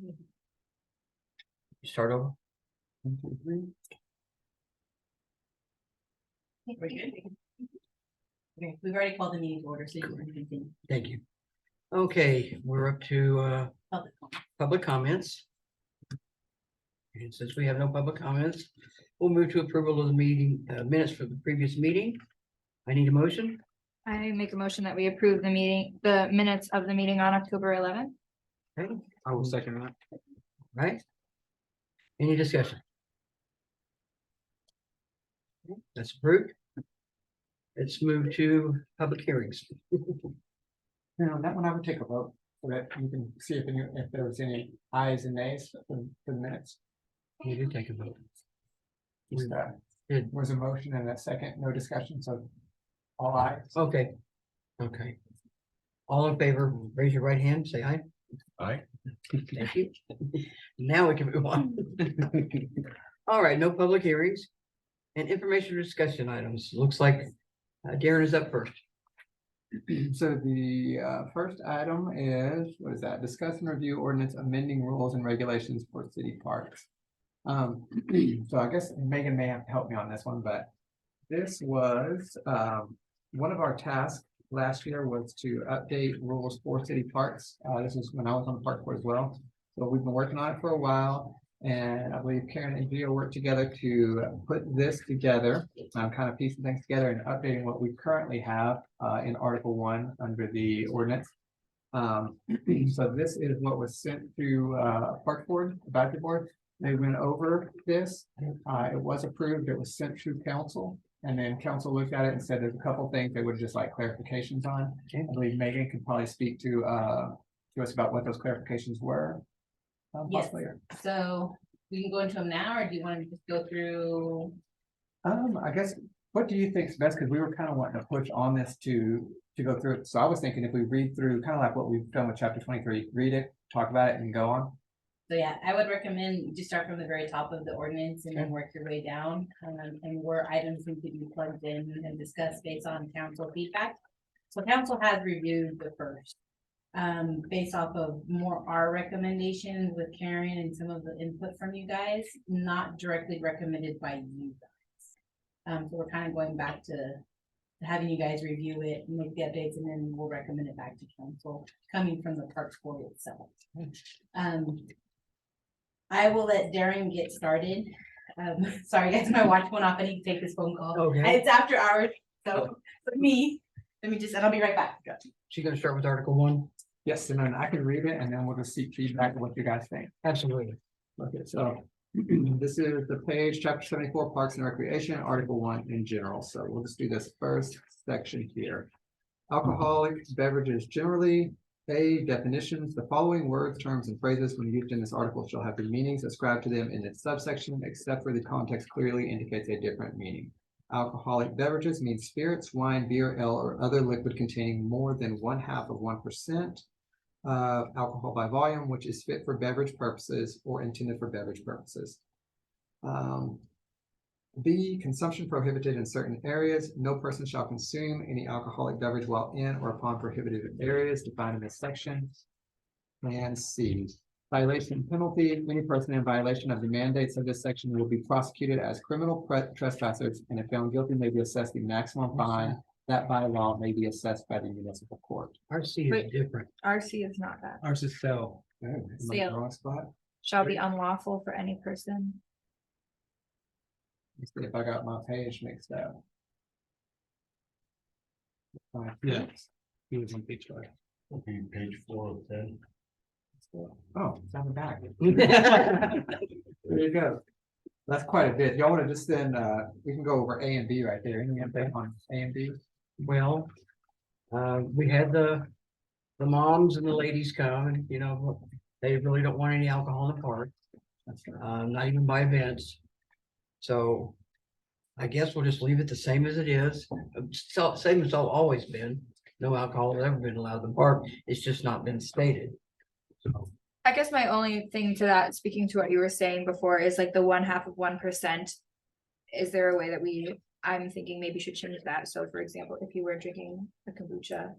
You start over. 1, 2, 3. We're good. Okay, we've already called the meeting to order, so you can continue. Thank you. Okay, we're up to Public comment. public comments. And since we have no public comments, we'll move to approval of the meeting minutes for the previous meeting. I need a motion. I make a motion that we approve the minutes of the meeting on October 11th. Okay, I will second that. right? Any discussion? That's approved. Let's move to public hearings. Now, that one I would take a vote so that you can see if there was any ayes and nays for the minutes. We did take a vote. Just, Did. was a motion and a second, no discussion, so all ayes. Okay. Okay. All in favor, raise your right hand, say aye. Aye. Thank you. Now we can move on. All right, no public hearings and information discussion items. Looks like Darren is up first. So the first item is, what is that? Discuss and review ordinance amending rules and regulations for city parks. So I guess Megan may have to help me on this one, but this was one of our tasks last year was to update rules for city parks. This is when I was on the park board as well. So we've been working on it for a while. And I believe Karen and Gio worked together to put this together, kind of piecing things together and updating what we currently have in Article 1 under the ordinance. So this is what was sent to Park Board, Advisory Board. They went over this. It was approved. It was sent to council. And then council looked at it and said there's a couple things they would just like clarifications on. I believe Megan could probably speak to us about what those clarifications were. Yes. Possibly. So we can go into them now, or do you want to just go through? I guess, what do you think is best? Because we were kind of wanting to push on this to go through it. So I was thinking if we read through kind of like what we've done with chapter 23, read it, talk about it and go on. So yeah, I would recommend you just start from the very top of the ordinance and then work your way down, and where items need to be plugged in and discussed based on council feedback. So council has reviewed the first, based off of more our recommendations with Karen and some of the input from you guys, not directly recommended by you guys. So we're kind of going back to having you guys review it, make the updates, and then we'll recommend it back to council, coming from the Parks Board itself. I will let Darren get started. Sorry guys, my watch went off. I need to take this phone call. Okay. It's after hours, so for me, let me just, and I'll be right back. She's gonna start with Article 1. Yes, and then I can read it and then we'll just seek feedback of what you guys think. Absolutely. Okay, so this is the page, chapter 74, Parks and Recreation, Article 1 in general. So we'll just do this first section here. Alcoholic beverages generally. A, definitions. The following words, terms, and phrases when used in this article shall have the meanings ascribed to them in its subsection, except for the context clearly indicates a different meaning. Alcoholic beverages means spirits, wine, beer, ale, or other liquid containing more than 1/2 of 1% alcohol by volume, which is fit for beverage purposes or intended for beverage purposes. B, consumption prohibited in certain areas. No person shall consume any alcoholic beverage while in or upon prohibited areas defined in this section. And C, violation penalty. Any person in violation of the mandates of this section will be prosecuted as criminal trespassers, and if found guilty, may be assessed the maximum fine that by law may be assessed by the municipal court. RC is Wait. different. RC is not that. Ours is sell. Sale. Wrong spot. Shall be unlawful for any person. Let's see if I got my page mixed up. Yeah. He was on page 5. Page 4 of 10. Oh, it's on the back. There you go. That's quite a bit. Y'all want to just then, we can go over A and B right there. Any input on A and B? Well, we had the moms and the ladies come and, you know, they really don't want any alcohol in the park. That's right. Not even by events. So I guess we'll just leave it the same as it is. So same as it's always been. No alcohol has ever been allowed in the park. It's just not been stated. So, I guess my only thing to that, speaking to what you were saying before, is like the 1/2 of 1%. Is there a way that I'm thinking maybe should change that? So for example, if you were drinking a kombucha,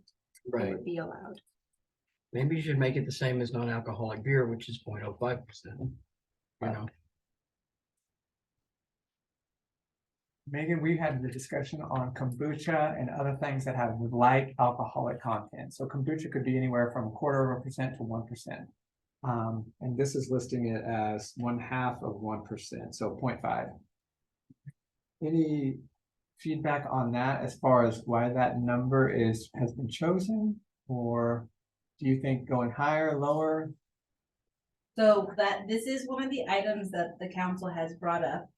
it right. would be allowed. Maybe you should make it the same as non-alcoholic beer, which is 0.05%. You know, Megan, we had the discussion on kombucha and other things that have light alcoholic content. So kombucha could be anywhere from 0.25% to 1%. And this is listing it as 0.5%, so 0.5. Any feedback on that as far as why that number has been chosen? Or do you think going higher, lower? So this is one of the items that the council has brought up.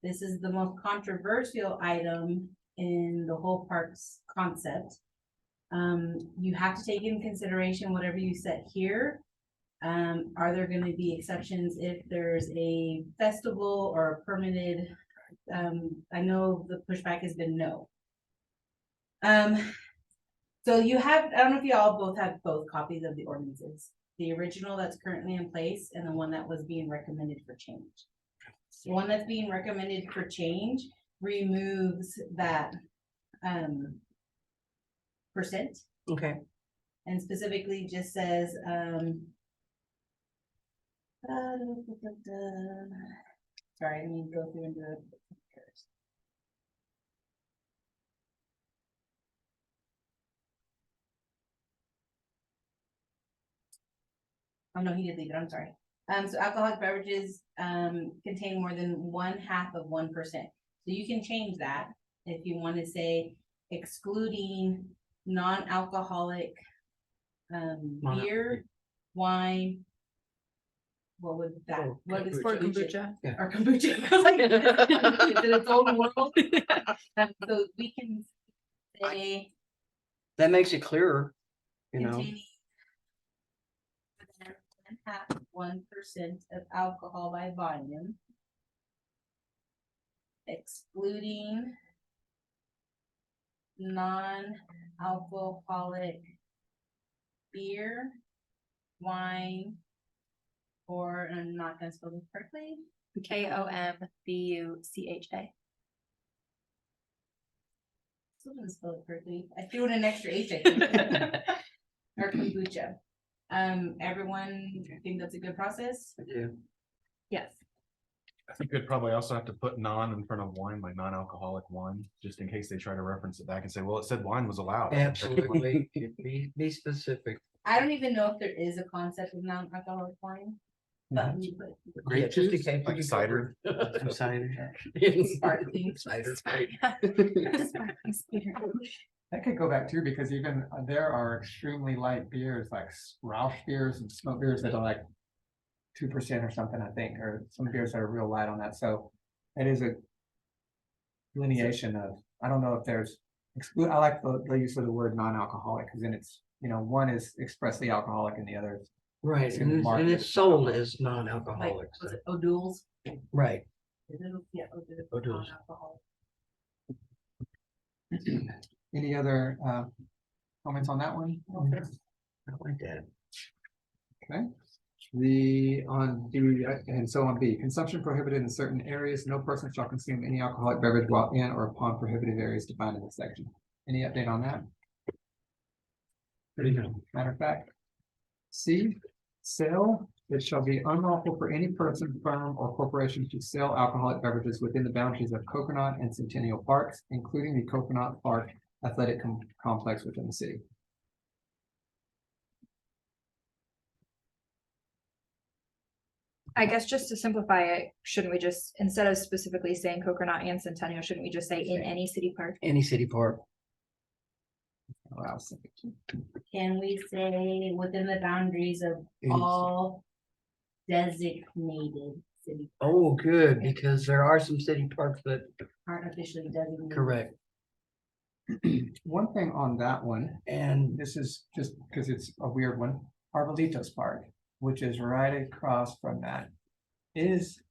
This is the most controversial item in the whole parks concept. You have to take in consideration whatever you set here. Are there gonna be exceptions if there's a festival or a permitted? I know the pushback has been no. So you have, I don't know if you all both have both copies of the ordinances, the original that's currently in place and the one that was being recommended for change. The one that's being recommended for change removes that percent okay, and specifically just says sorry, I mean go through and do it. Oh, no, he did leave it, I'm sorry. So alcoholic beverages, contain more than 0.5%. So you can change that if you want to say excluding non-alcoholic, beer, wine. What would that, Oh, what is For kombucha? kombucha. Or kombucha. I was like, it's in its own world. So we can say that makes it clearer, you know. containing 1% of alcohol by volume, excluding non-alcoholic beer, wine, or I'm not gonna spell this correctly. KOMBUCHA. Still didn't spell it correctly. I threw in an extra H, I think. Or kombucha. Everyone think that's a good process? Yeah, Yes. I think we'd probably also have to put non in front of wine, like non-alcoholic wine, just in case they try to reference it back and say, well, it said wine was allowed. absolutely. Be specific. I don't even know if there is a concept of non-alcoholic wine. But we put Yeah, just in case. Like cider. Cider. sparkling. Cider. That could go back too, because even there are extremely light beers like Roush beers and smoke beers that are like 2% or something, I think, or some beers that are real light on that. So it is a delineation of, I don't know if there's exclude, I like the use of the word non-alcoholic, because then it's, one is expressly alcoholic and the other is Right, It's and in the market. it's sold as Like, non-alcoholic. was it O'Doul's? Right. Is it, yeah, O'Doul's. O'Doul's. Non-alcoholic. Any other comments on that one? I like that. And so on B, consumption prohibited in certain areas. No person shall consume any alcoholic beverage while in or upon prohibited areas defined in this section. Any update on that? Matter of fact. C, sale, it shall be unlawful for any person, firm, or corporation to sell alcoholic beverages within the boundaries of Coconut and Centennial Parks, including the Coconut Park Athletic Complex within the city. I guess just to simplify it, shouldn't we just, instead of specifically saying Coconut and Centennial, shouldn't we just say in any city park? Any city park. Wow. Can we say within the boundaries of Any- all designated city, Oh, good, because there are some city parks that, aren't officially designated? correct, One thing on that one, and this is just because it's a weird one, Arbolitos Park, which is right across from that.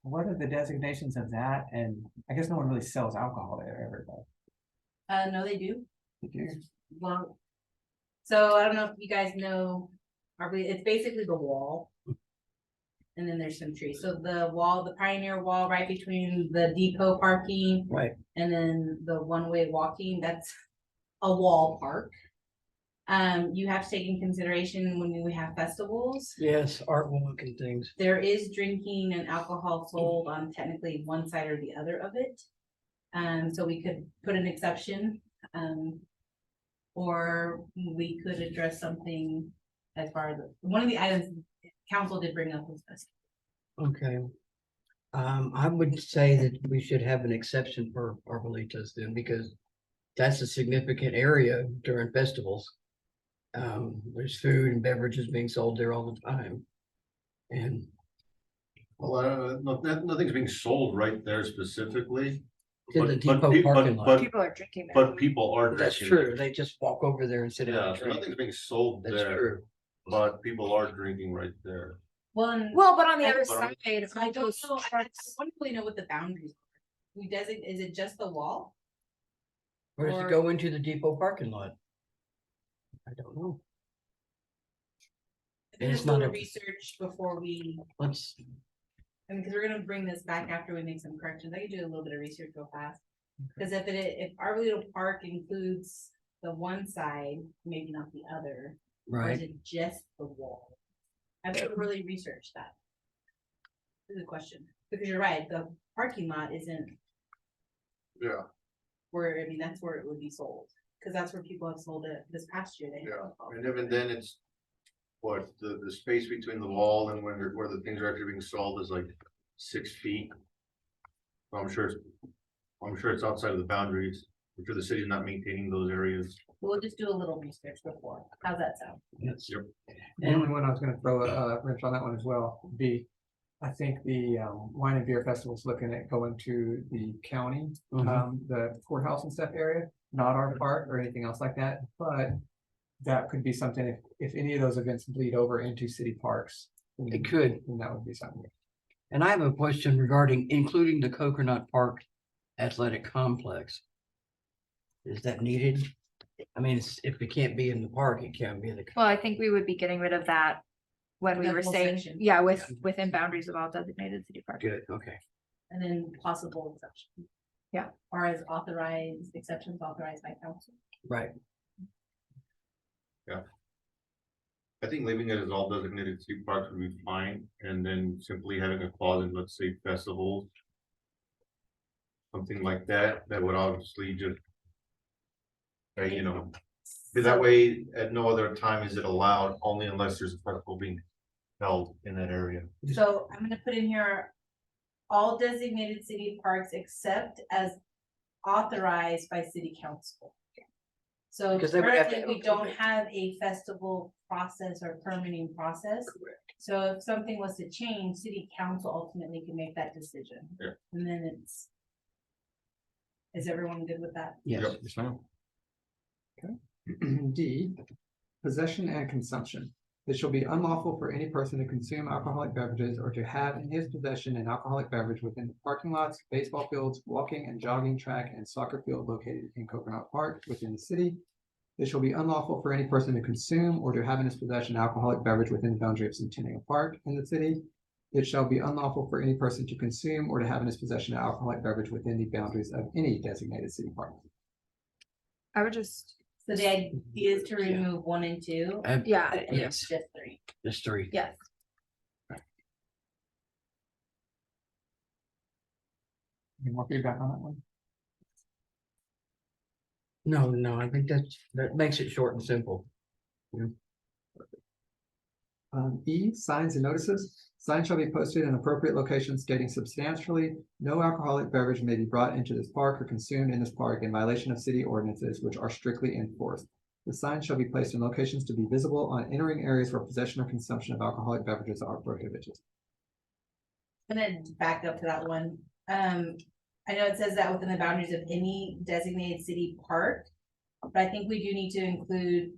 What are the designations of that? And I guess no one really sells alcohol there ever, but No, they do. they do. Well, so I don't know if you guys know, it's basically the wall. And then there's some trees. So the wall, the Pioneer Wall right between the depot parking right, and then the one-way walking, that's a wall park. You have to take in consideration when we have festivals, Yes, art walk and things. there is drinking and alcohol sold on technically one side or the other of it. So we could put an exception, or we could address something as far as, one of the items council did bring up was this. Okay. I would say that we should have an exception for Arbolitos then, because that's a significant area during festivals. There's food and beverages being sold there all the time. And Well, nothing's being sold right there specifically. it's in the But- depot pe- parking lot. People are drinking there. But people are. That's drinking true. They just walk over there and sit down Yeah, and so drink. nothing's being sold That's there, true. but people are drinking right there. Well, and Well, but on the I- other but I'm- side, I all don't those know, I trucks, want to really know what the boundaries are. We designate, is it just the wall? Or does Or- it go into the depot parking lot? I don't know. And it's Just not a a- little research before we, Let's, I mean, because we're gonna bring this back after we make some corrections. I could do a little bit of research real fast. Because if our little park includes the one side, maybe not the other, or is right, it just the wall? I've never really researched that. This is a question, because you're right, the parking lot isn't Yeah, where, I mean, that's where it would be sold. Because that's where people have sold it this past year. They have yeah, alcohol. and even then it's. What, the space between the wall and where the things are actually being sold is like 6 feet. So I'm sure it's outside of the boundaries, I'm sure the city's not maintaining those areas. We'll just do a little research before. How's that sound? yes. The only one I was gonna throw a wrench on that one as well, would be, I think the wine and beer festival's looking at going to the county, Mhm. the courthouse and stuff area, not our park or anything else like that, but that could be something if any of those events bleed over into city parks. then- It could. then that would be something. And I have a question regarding including the Coconut Park Athletic Complex. Is that needed? I mean, if it can't be in the park, it can't be in the. well, I think we would be getting rid of that. When we That were whole saying, section. yeah, within boundaries of all designated city parks. Good, okay. And then possible exceptions. Yeah. Or as authorized, exceptions authorized by council. Right. I think leaving it as all designated city parks would be fine, and then simply having a clause in, let's say, festivals. Something like that, that would obviously just. You know, that way, at no other time is it allowed, only unless there's a festival being held in that area. So I'm gonna put in here, all designated city parks except as authorized by city council. So Because they would have to currently, we approve don't it. have a festival process or permitting process. So if something was to change, city council ultimately can make that decision. Yeah. And then it's. Is everyone good with that? Yes. Yep, yes, ma'am. D, possession and consumption. It shall be unlawful for any person to consume alcoholic beverages or to have in his possession an alcoholic beverage within the parking lots, baseball fields, walking and jogging track, and soccer field located in Coconut Park within the city. It shall be unlawful for any person to consume or to have in his possession an alcoholic beverage within the boundary of Centennial Park in the city. It shall be unlawful for any person to consume or to have in his possession an alcoholic beverage within the boundaries of any designated city park. I would just, So the idea is to remove 1 and 2. yeah, and Yes, Just 3. there's 3. yes. Any more feedback on that one? No, I think that makes it short and simple. E, signs and notices. Signs shall be posted in appropriate locations stating substantially, no alcoholic beverage may be brought into this park or consumed in this park in violation of city ordinances which are strictly enforced. The sign shall be placed in locations to be visible on entering areas where possession or consumption of alcoholic beverages are prohibited. And then back up to that one, I know it says that within the boundaries of any designated city park. But I think we do need to include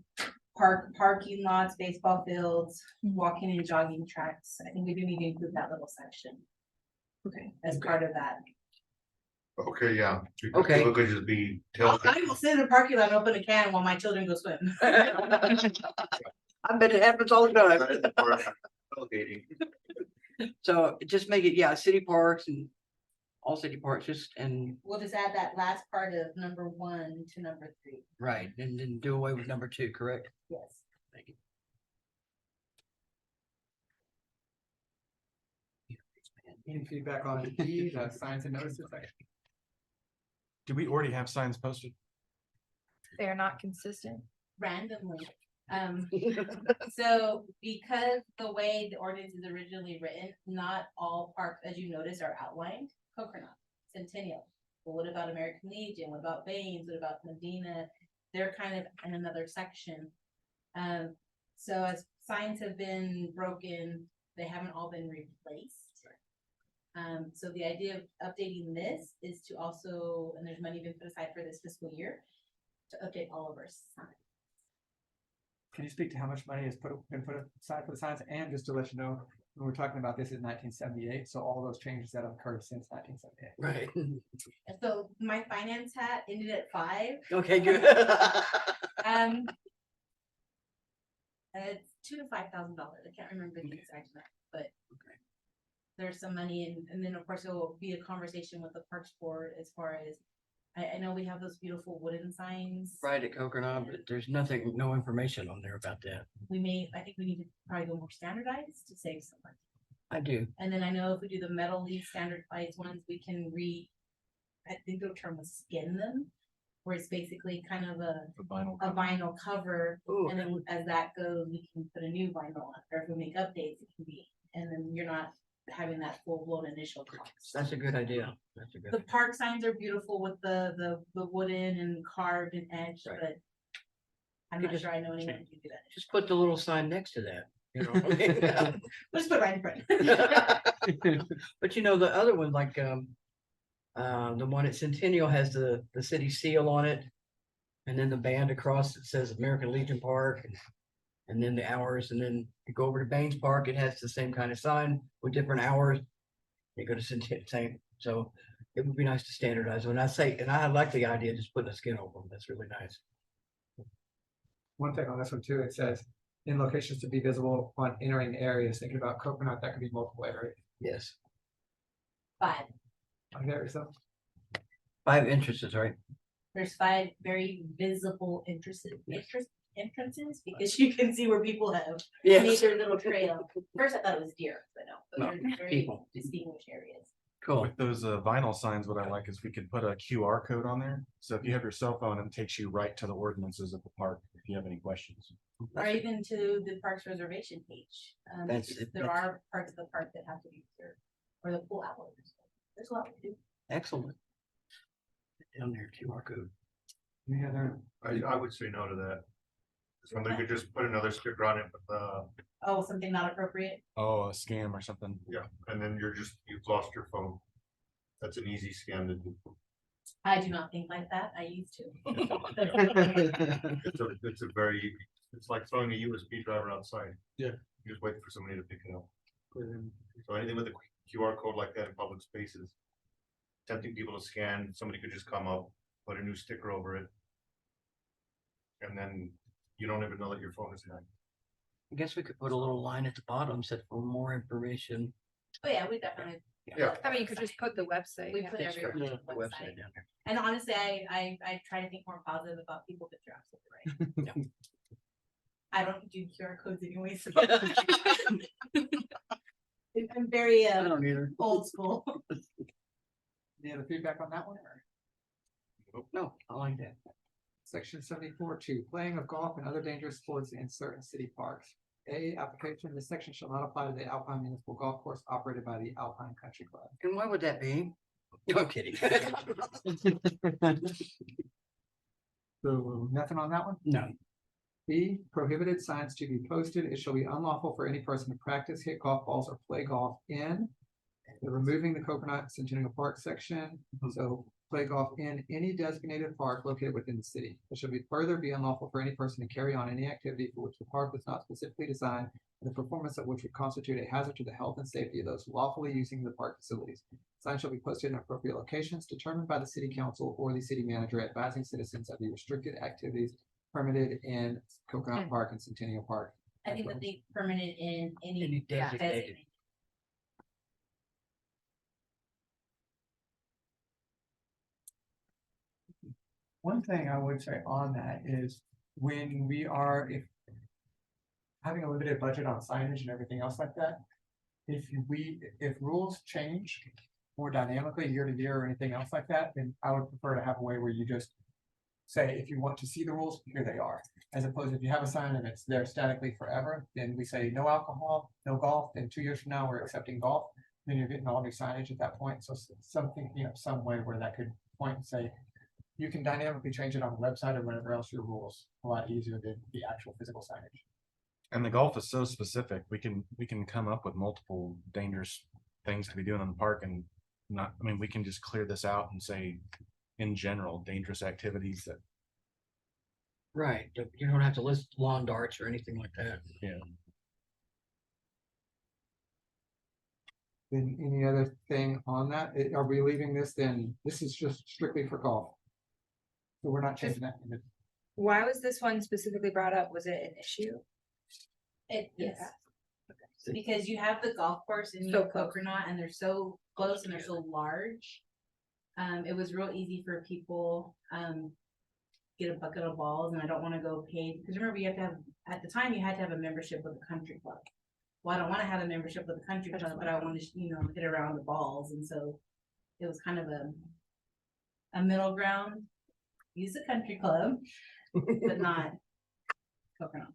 parking lots, baseball fields, walking and jogging tracks. I think we do need to include that little section. Okay. As part of that. Okay, yeah. because Okay. People could just be. I will sit in the parking lot and open a can while my children go swim. I bet it happens all the time. Tailgating. So just make it, yeah, city parks and all city parks, just, and, We'll just add that last part of number 1 to number 3. right, and then do away with number 2, correct? Yes. Thank you. Any feedback on E, the signs and notices section? Do we already have signs posted? They're not consistent. Randomly. So because the way the ordinance is originally written, not all parks, as you notice, are outlined. Coconut, Centennial. But what about American Legion? What about Baines? What about Medina? They're kind of in another section. So as signs have been broken, they haven't all been replaced. So the idea of updating this is to also, and there's money been put aside for this fiscal year, to update all of our signs. Can you speak to how much money has been put aside for the signs? And just to let you know, when we're talking about this in 1978, so all those changes that have occurred since 1978. Right, And so my finance hat ended at 5. okay, good. It's $2,000 to $5,000. I can't remember the exact amount, but there's some money, and then of course it will be a conversation with the Parks Board as far as, I know we have those beautiful wooden signs. Right at Coconut, but there's nothing, no information on there about that. I think we need to probably go more standardized to save some money. I do, And then I know if we do the metal leaf standardized ones, we can I think the term was skin them, where it's basically kind of a The vinyl. vinyl cover. ooh, And then as that goes, we can put a new vinyl on, or if we make updates, it can be, and then you're not having that full blown initial cost. that's a good idea, that's a good. The park signs are beautiful with the wooden and carved and etched, Right. but I'm You not just- sure I know anyone who can do that. Just put the little sign next to that, you know? Let's put it right in front. But you know, the other one, like, the one at Centennial has the city seal on it. And then the band across it says American Legion Park. And then the hours, and then you go over to Baines Park, it has the same kind of sign with different hours. You go to same, so it would be nice to standardize. When I say, and I like the idea of just putting a skin over them, that's really nice. One thing on this one too, it says, in locations to be visible on entering areas, thinking about Coconut, that could be multiple areas. Yes, 5. Okay, yourself? 5 entrances, right? There's 5 very visible entrances because you can see where people have made Yes, their little trail. First I thought it was deer, but no, No, they're very people. distinguished areas. cool. With those vinyl signs, what I like is we could put a QR code on there. So if you have your cell phone, it takes you right to the ordinances of the park if you have any questions. Or even to the parks reservation page. That's Because it, there that's- are parts of the park that have to be reserved, or the pool hours. There's a lot to do. Excellent. Down there, QR code. Any other? I would say no to that. Somebody could just put another sticker on it, but, Oh, something not appropriate? Oh, a scam or something. yeah, and then you've lost your phone. That's an easy scam to do. I do not think like that. I used to. It's like throwing a USB driver outside. Yeah. You just wait for somebody to pick it up. So anything with a QR code like that in public spaces. Tempting people to scan, somebody could just come up, put a new sticker over it. And then you don't even know that your phone is hacked. I guess we could put a little line at the bottom, said for more information. Oh, yeah, we definitely. Yeah. I mean, you could just put the website. We yeah. put That's everywhere. correct. on The the website website. down there. And honestly, I try to think more positive about people, but you're absolutely right. I don't do QR codes anyway, so. I'm very I don't either. old school. Any other feedback on that one? Or No, I like that. Section 74(2), playing of golf and other dangerous sports in certain city parks. A, application, this section shall not apply to the Alpine Municipal Golf Course operated by the Alpine Country Club. And why would that be? No, I'm kidding. So nothing on that one? No, B, prohibited signs to be posted. It shall be unlawful for any person to practice, hit golf balls, or play golf in. They're removing the Coconut Centennial Park section, so play golf in any designated park located within the city. It shall be further be unlawful for any person to carry on any activity for which the park was not specifically designed, and the performance of which would constitute a hazard to the health and safety of those lawfully using the park facilities. Signs shall be posted in appropriate locations determined by the city council or the city manager, advising citizens of the restricted activities permitted in Coconut Park and Centennial Park. I think that they permanent in Any any designated. designated. One thing I would say on that is when we are, if having a limited budget on signage and everything else like that, if rules change more dynamically year to year or anything else like that, then I would prefer to have a way where you just say, if you want to see the rules, here they are. As opposed to if you have a sign and it's there statically forever, then we say no alcohol, no golf, and 2 years from now, we're accepting golf. Then you're getting all new signage at that point. So something, some way where that could point and say, you can dynamically change it on the website or whatever else your rules, a lot easier than the actual physical signage. And the golf is so specific, we can come up with multiple dangerous things to be doing in the park and not, I mean, we can just clear this out and say, in general, dangerous activities that, Right, you don't have to list lawn darts or anything like that. Then any other thing on that? Are we leaving this then? This is just strictly for golf. So we're not changing that. Why was this one specifically brought up? Was it an issue? Yes. Because you have the golf course and you So have Coconut and they're so close and they're so large. It was real easy for people, get a bucket of balls and I don't wanna go pay, because remember you have to have, at the time you had to have a membership with the country club. Well, I don't wanna have a membership with the country club, but I wanna, get around the balls, and so it was kind of a middle ground. Use the country club, but not Coconut.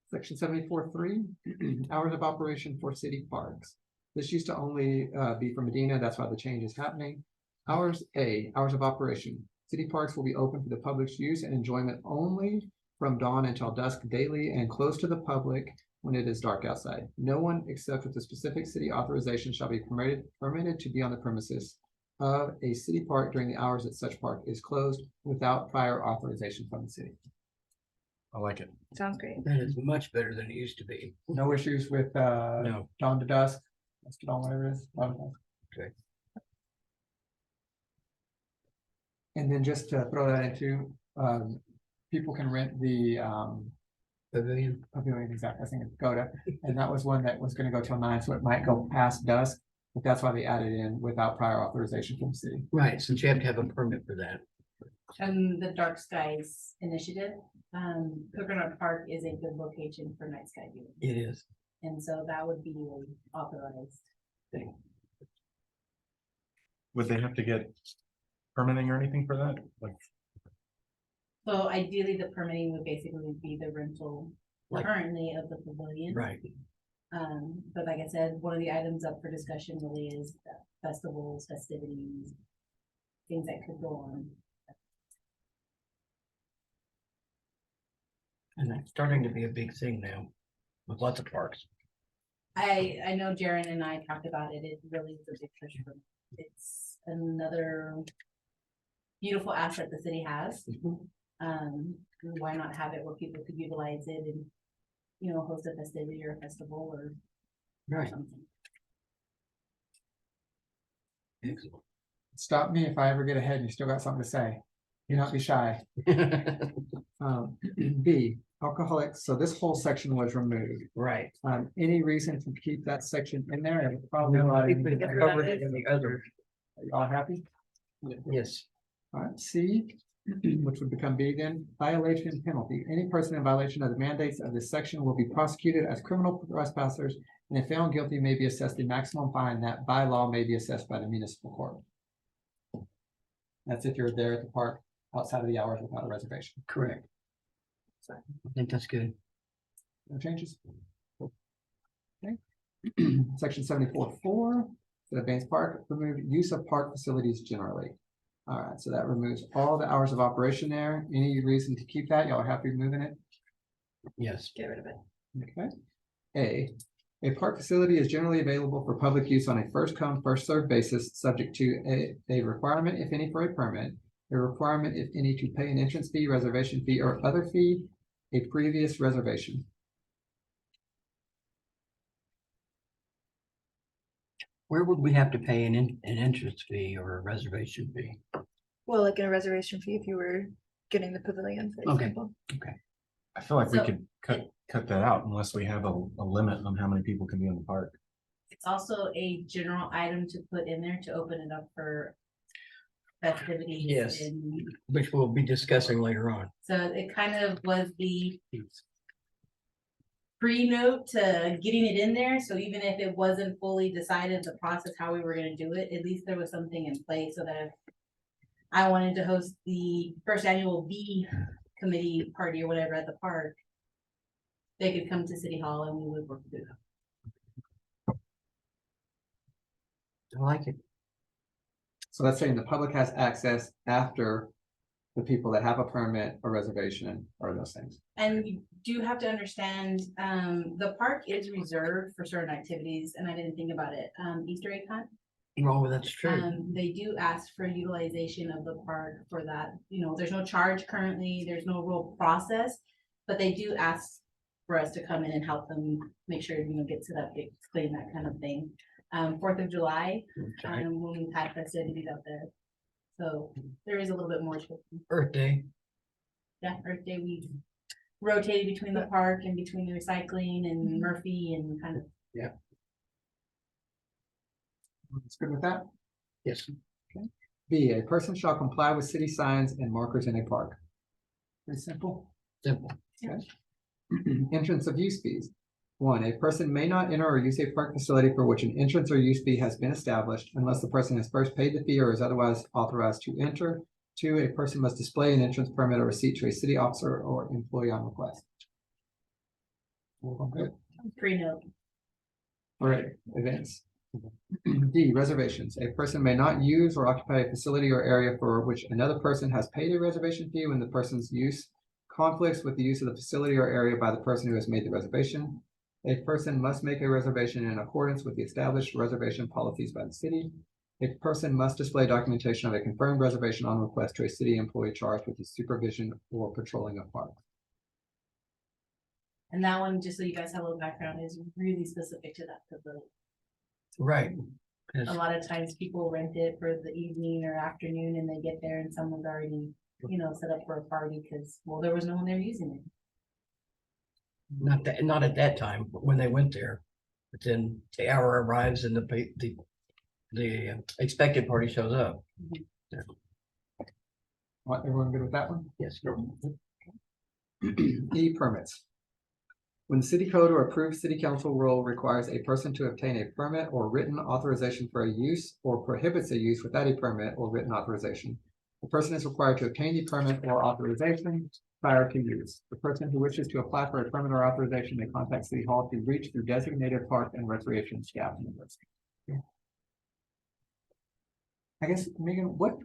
Section 74.3, hours of operation for city parks. This used to only be for Medina, that's why the change is happening. Hours of operation. City parks will be open for the public's use and enjoyment only from dawn until dusk daily and closed to the public when it is dark outside. No one except with a specific city authorization shall be permitted to be on the premises of a city park during the hours that such park is closed without prior authorization from the city. I like it. Sounds great. That is much better than it used to be. No issues with No, dawn to dusk, let's get on whatever it is. Dawn to dusk. Okay. And then just to throw that into, people can rent the pavilion, pavilion, exactly, I think it's Coda, and that was one that was gonna go till 9, so it might go past dusk. But that's why they added in without prior authorization from the city. right, since you have to have a permit for that. And the Dark Skies Initiative, Coconut Park is a good location for night sky viewing, It is. and so that would be authorized. Would they have to get permitting or anything for that? Like, So ideally, the permitting would basically be the rental Like- currently of the pavilion. Right. But like I said, one of the items up for discussion really is festivals, festivities, things that could go on. And that's starting to be a big thing now with lots of parks. I know Jaren and I talked about it, it really is a big push for, it's another beautiful asset the city has. Why not have it where people could utilize it and, host a festivity or a festival or Right. something. Excellent. Stop me if I ever get ahead and you still got something to say. Do not be shy. B, alcoholics, so this whole section was removed. Right. Any reason to keep that section in there? It probably No, I not think even- we covered it in the other. Are you all happy? Yes. All right, C, which would become B then, violation penalty. Any person in violation of the mandates of this section will be prosecuted as criminal trespassers, and if found guilty, may be assessed the maximum fine that by law may be assessed by the municipal court. That's if you're there at the park outside of the hours without a reservation. Correct. I think that's good. No changes? Okay. Section 74.4, the Advanced Park, remove use of park facilities generally. All right, so that removes all the hours of operation there. Any reason to keep that? Y'all are happy moving it? Yes. Get rid of it. Okay. A park facility is generally available for public use on a first come, first served basis, subject to a requirement, if any, for a permit, a requirement, if any, to pay an entrance fee, reservation fee, or other fee, a previous reservation. Where would we have to pay an entrance fee or a reservation fee? Well, like in a reservation fee if you were getting the pavilion, for Okay. example. I feel like we So- could cut that out unless we have a limit on how many people can be in the park. It's also a general item to put in there to open it up for festivities. Yes. And Which we'll be discussing later on. so it kind of was the pre-note to getting it in there, so even if it wasn't fully decided the process, how we were gonna do it, at least there was something in place so that if I wanted to host the first annual bee committee party or whatever at the park, they could come to City Hall and we would work through them. I like it. So that's saying the public has access after the people that have a permit or reservation or those things. And you do have to understand, the park is reserved for certain activities, and I didn't think about it, Easter egg hunt. Oh, that's true. They do ask for utilization of the park for that, you know, there's no charge currently, there's no real process. But they do ask for us to come in and help them make sure, you know, get to that big clean, that kind of thing. 4th of July, Okay. when we've had festivities out there. So there is a little bit more to it. Earth Day. Yeah, Earth Day, we rotated between the park and between the recycling and Murphy and kind of, It's good with that? Yes. B, a person shall comply with city signs and markers in a park. Pretty simple. Simple. Entrance of use fees. 1, a person may not enter or use a park facility for which an entrance or use fee has been established unless the person has first paid the fee or is otherwise authorized to enter. 2, a person must display an entrance permit or receipt to a city officer or employee on request. Okay. pre-note. All right, events. D, reservations. A person may not use or occupy a facility or area for which another person has paid a reservation fee when the person's use conflicts with the use of the facility or area by the person who has made the reservation. A person must make a reservation in accordance with the established reservation policies by the city. A person must display documentation of a confirmed reservation on request to a city employee charged with the supervision or patrolling of parks. And that one, just so you guys have a little background, is really specific to that facility. Right. A lot of times people rent it for the evening or afternoon and they get there and someone's already, you know, set up for a party because, well, there was no one there using it. Not at that time, but when they went there. But then the hour arrives and the expected party shows up. What, everyone good with that one? Yes. E, permits. When the city code or approved city council rule requires a person to obtain a permit or written authorization for a use or prohibits a use without a permit or written authorization, the person is required to obtain the permit or authorization prior to use. The person who wishes to apply for a permit or authorization may contact City Hall to reach through designated park and recreation staff members. I guess, Megan, what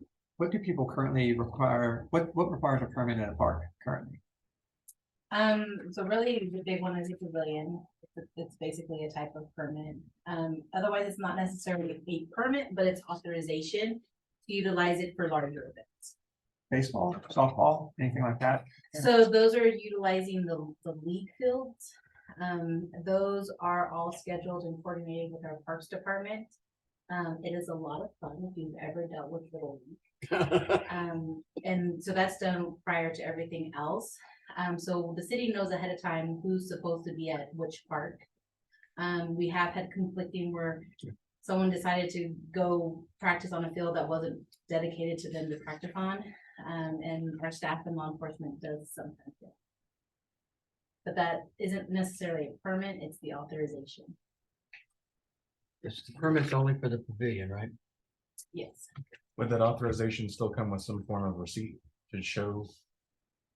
do people currently require? What requires a permit in a park currently? So really the big one is a pavilion. It's basically a type of permit. Otherwise it's not necessarily a permit, but it's authorization to utilize it for larger events. Baseball, softball, anything like that? So those are utilizing the league fields. Those are all scheduled and coordinated with our parks department. It is a lot of fun if you've ever dealt with Little League. And so that's done prior to everything else. So the city knows ahead of time who's supposed to be at which park. We have had conflicting where someone decided to go practice on a field that wasn't dedicated to them to practice on. And our staff and law enforcement does sometimes. But that isn't necessarily a permit, it's the authorization. It's the permits only for the pavilion, right? Yes. Would that authorization still come with some form of receipt to show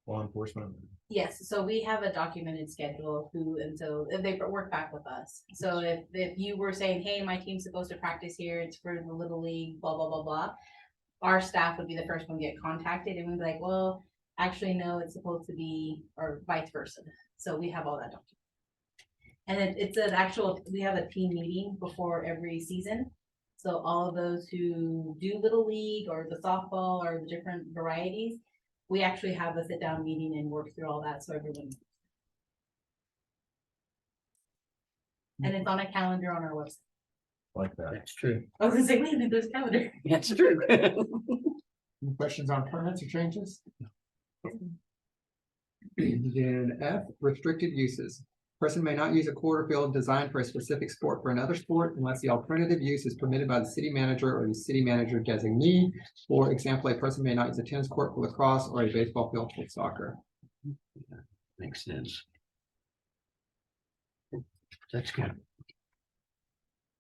law enforcement? Yes, so we have a documented schedule and so they work back with us. So if you were saying, hey, my team's supposed to practice here, it's for the Little League, blah, blah, blah, blah. Our staff would be the first one to get contacted and we'd be like, well, actually, no, it's supposed to be, or vice versa. So we have all that documented. And it's an actual, we have a team meeting before every season. So all of those who do Little League or the softball or the different varieties, we actually have a sit down meeting and work through all that. So everyone. And it's on a calendar on our website. Like that. That's true. I was gonna say, wait a minute, there's a calendar. That's true. Any questions on permits or changes? Then F, restricted uses. Person may not use a quarter field designed for a specific sport for another sport unless the alternative use is permitted by the city manager or the city manager designee. For example, a person may not use a tennis court for lacrosse or a baseball field for soccer. Makes sense. That's good.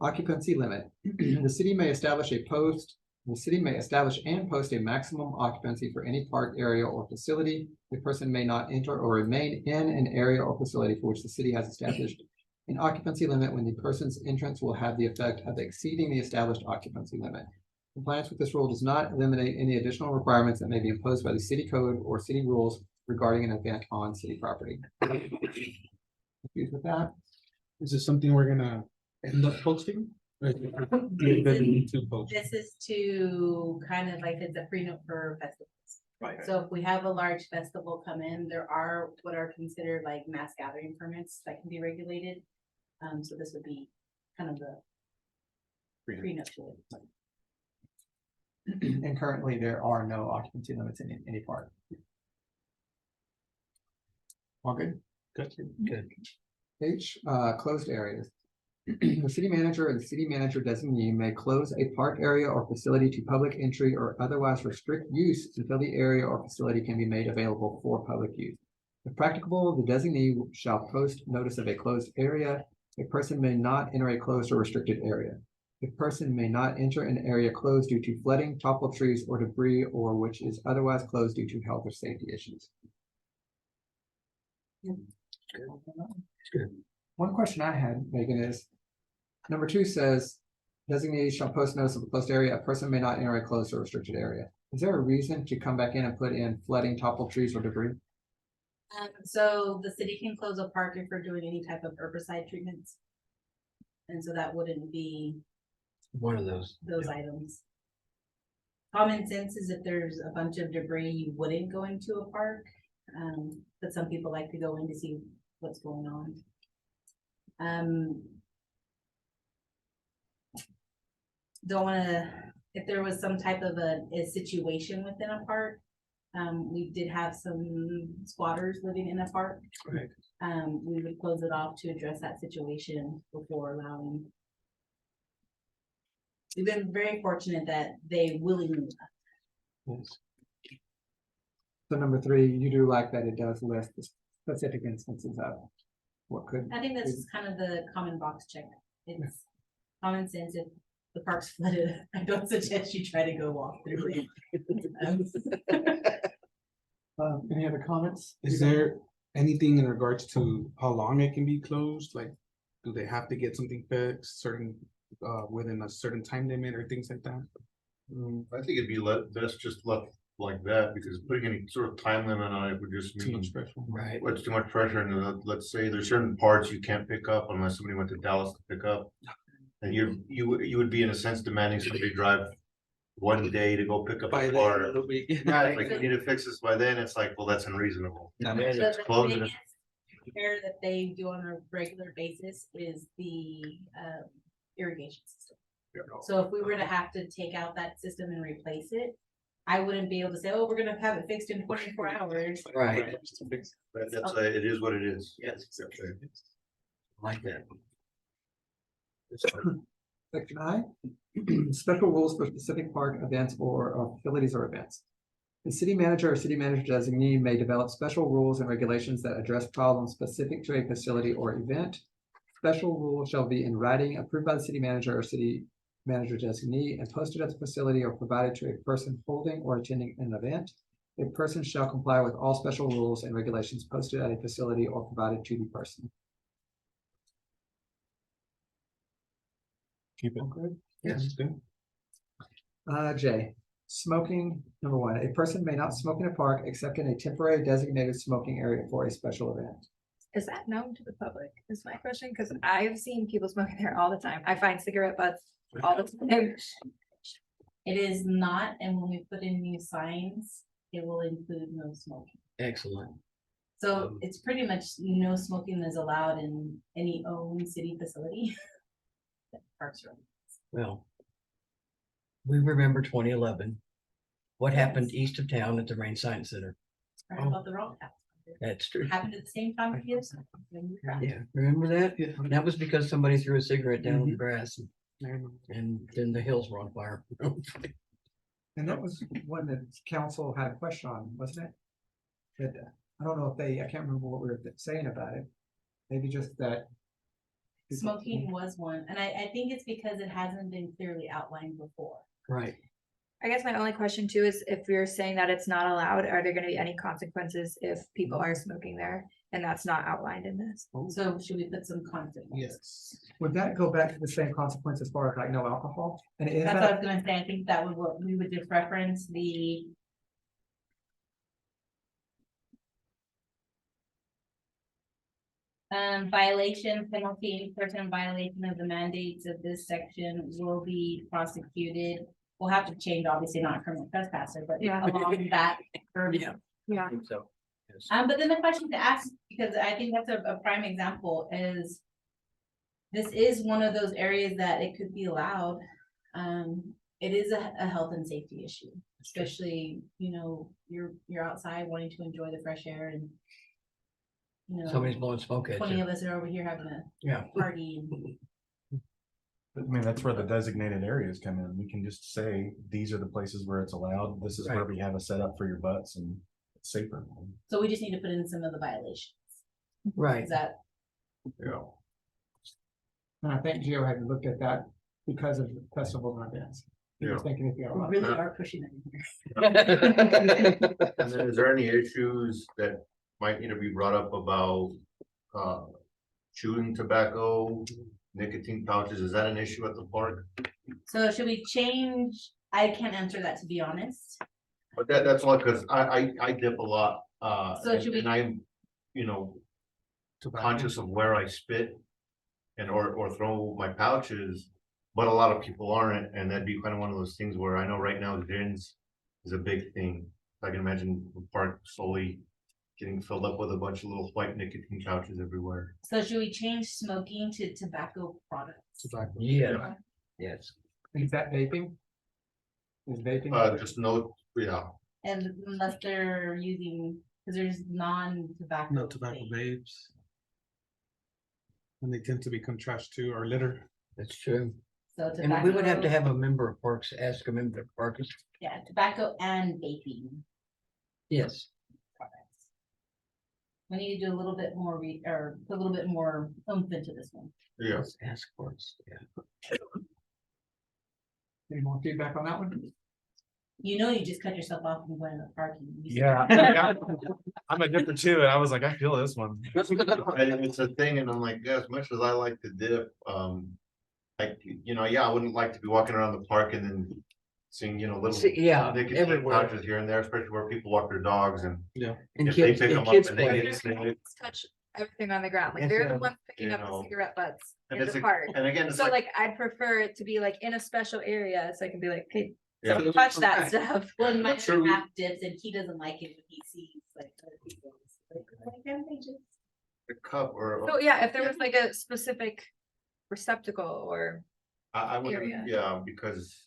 Occupancy limit. The city may establish and post a maximum occupancy for any park area or facility. The person may not enter or remain in an area or facility for which the city has established an occupancy limit when the person's entrance will have the effect of exceeding the established occupancy limit. Compliance with this rule does not eliminate any additional requirements that may be imposed by the city code or city rules regarding an event on city property. Confused with that? Is this something we're gonna end up posting? Or is it the ability to post? This is to kind of like, it's a prenup for festivals. Right. So if we have a large festival come in, there are what are considered like mass gathering permits that can be regulated. So this would be kind of the prenup to it. And currently, there are no occupancy limits in any park. All good? Good. H, closed areas. The city manager or the city manager designee may close a park area or facility to public entry or otherwise restrict use until the area or facility can be made available for public use. If practicable, the designee shall post notice of a closed area. A person may not enter a closed or restricted area. A person may not enter an area closed due to flooding, toppled trees, or debris, or which is otherwise closed due to health or safety issues. Good. One question I had, Megan, is number 2 says designee shall post notice of a closed area. A person may not enter a closed or restricted area. Is there a reason to come back in and put in flooding, toppled trees, or debris? So the city can close a park if we're doing any type of herbicide treatments. And so that wouldn't be One of those. those items. Common sense is if there's a bunch of debris, you wouldn't go into a park. But some people like to go in to see what's going on. Don't wanna, if there was some type of a situation within a park, we did have some squatters living in a park. Right. We would close it off to address that situation before allowing. We've been very fortunate that they willingly left. Yes. So number 3, you do like that it does list the specific instances of what could. I think that's just kind of the common box check. It's common sense. If the park's flooded, I don't suggest you try to go walk through it. Any other comments? Is there anything in regards to how long it can be closed? Like, do they have to get something fixed within a certain time limit or things like that? I think it'd be best just left like that, because putting any sort of time limit on it would just Too mean much pressure. Right. what's too much pressure. And let's say there's certain parts you can't pick up unless somebody went to Dallas to pick up. And you would be in a sense demanding somebody to drive one day to go pick up a car. Like, you need to fix this by then. It's like, well, that's unreasonable. So It's the closed. biggest repair that they do on a regular basis is the irrigation system. So if we were to have to take out that system and replace it, I wouldn't be able to say, oh, we're gonna have it fixed in 24 hours. Right. That's it is what it is. Yes. Like that. Section I, special rules for specific park events or facilities or events. The city manager or city manager designee may develop special rules and regulations that address problems specific to a facility or event. Special rules shall be in writing, approved by the city manager or city manager designee, and posted at the facility or provided to a person holding or attending an event. A person shall comply with all special rules and regulations posted at a facility or provided to the person. Keep it. Good. Yes. Good. J, smoking, number 1, a person may not smoke in a park except in a temporary designated smoking area for a special event. Is that known to the public, is my question, because I've seen people smoking there all the time. I find cigarette butts all the time. It is not, and when we put in new signs, it will include no smoking. Excellent. So it's pretty much no smoking is allowed in any owned city facility. Parks are. Well, we remember 2011. What happened east of town at the Rain Science Center? Right about the wrong path. That's true. happened at the same time for you. Yeah, remember that? Yeah. That was because somebody threw a cigarette down in the grass I remember. and then the hills were on fire. And that was one that council had a question on, wasn't it? That, I don't know if they, I can't remember what we were saying about it. Maybe just that. Smoking was one, and I think it's because it hasn't been clearly outlined before. Right. I guess my only question too is if we're saying that it's not allowed, are there gonna be any consequences if people are smoking there? And that's not outlined in this. So should we put some content? Yes. Would that go back to the same consequence as far as like no alcohol? And is That's what I that, was gonna say, I think that would, what we would just reference the. Violation penalty, person in violation of the mandates of this section will be prosecuted. We'll have to change, obviously not criminal trespasser, but Yeah. along that. verbiage. Yeah. Yeah. I think so. Yes. But then the question to ask, because I think that's a prime example is. This is one of those areas that it could be allowed. It is a health and safety issue, especially, you know, you're outside wanting to enjoy the fresh air and. You Somebody's know, blowing smoke at 20 you. of us are over here having a Yeah. party and. I mean, that's where the designated areas come in. We can just say, these are the places where it's allowed. This is where Right. we have a setup for your butts and it's safer. So we just need to put in some of the violations. Right. Is that, Yeah. and I think Gio had looked at that because of the festival and events. He was Yeah. thinking if you we allow. really are pushing it in here. And then is there any issues that might need to be brought up about, chewing tobacco, nicotine pouches? Is that an issue at the park? So should we change? I can't answer that, to be honest. But that's all, cause I dip a lot, So should we- and I'm, you know, conscious of where I spit. And or throw my pouches, but a lot of people aren't, and that'd be kind of one of those things where I know right now gins is a big thing. I can imagine the park slowly getting filled up with a bunch of little white nicotine pouches everywhere. So should we change smoking to tobacco products? Tobacco. Yeah. Yes. Is that vaping? Is vaping? Just no, yeah, And unless they're using, because there's non-tobacco. No tobacco vape. vapes. And they tend to become trash too, or litter. That's true. So And we would have to tobacco, have a member of Parks, ask a member of Parks. yeah, tobacco and vaping Yes. products. We need to do a little bit more or put a little bit more oomph into this one. yeah. Let's ask Parks. Yeah. Any more feedback on that one? You know, you just cut yourself off from going to the parking. Yeah. I'm a dipper too, and I was like, I feel this one. And it's a thing, and I'm like, yeah, as much as I like to dip, like, you know, yeah, I wouldn't like to be walking around the park and then seeing, you know, little. Yeah, nicotine everywhere. pouches here and there, especially where people walk their dogs and. And If they kids, pick and them up kids and they play. get snake, Touch everything on the ground, like Yes, they're the yeah. ones picking You up the know. cigarette butts And in it's the a- park. and again, it's So like, like, I'd prefer it to be like in a special area, so I can be like, hey, yeah, don't touch that stuff. Well, my Sure. half dips and he doesn't like it when he sees like other people's. Like, why can't they just- a cup or. So yeah, if there was like a specific receptacle or, I would, area. yeah, because.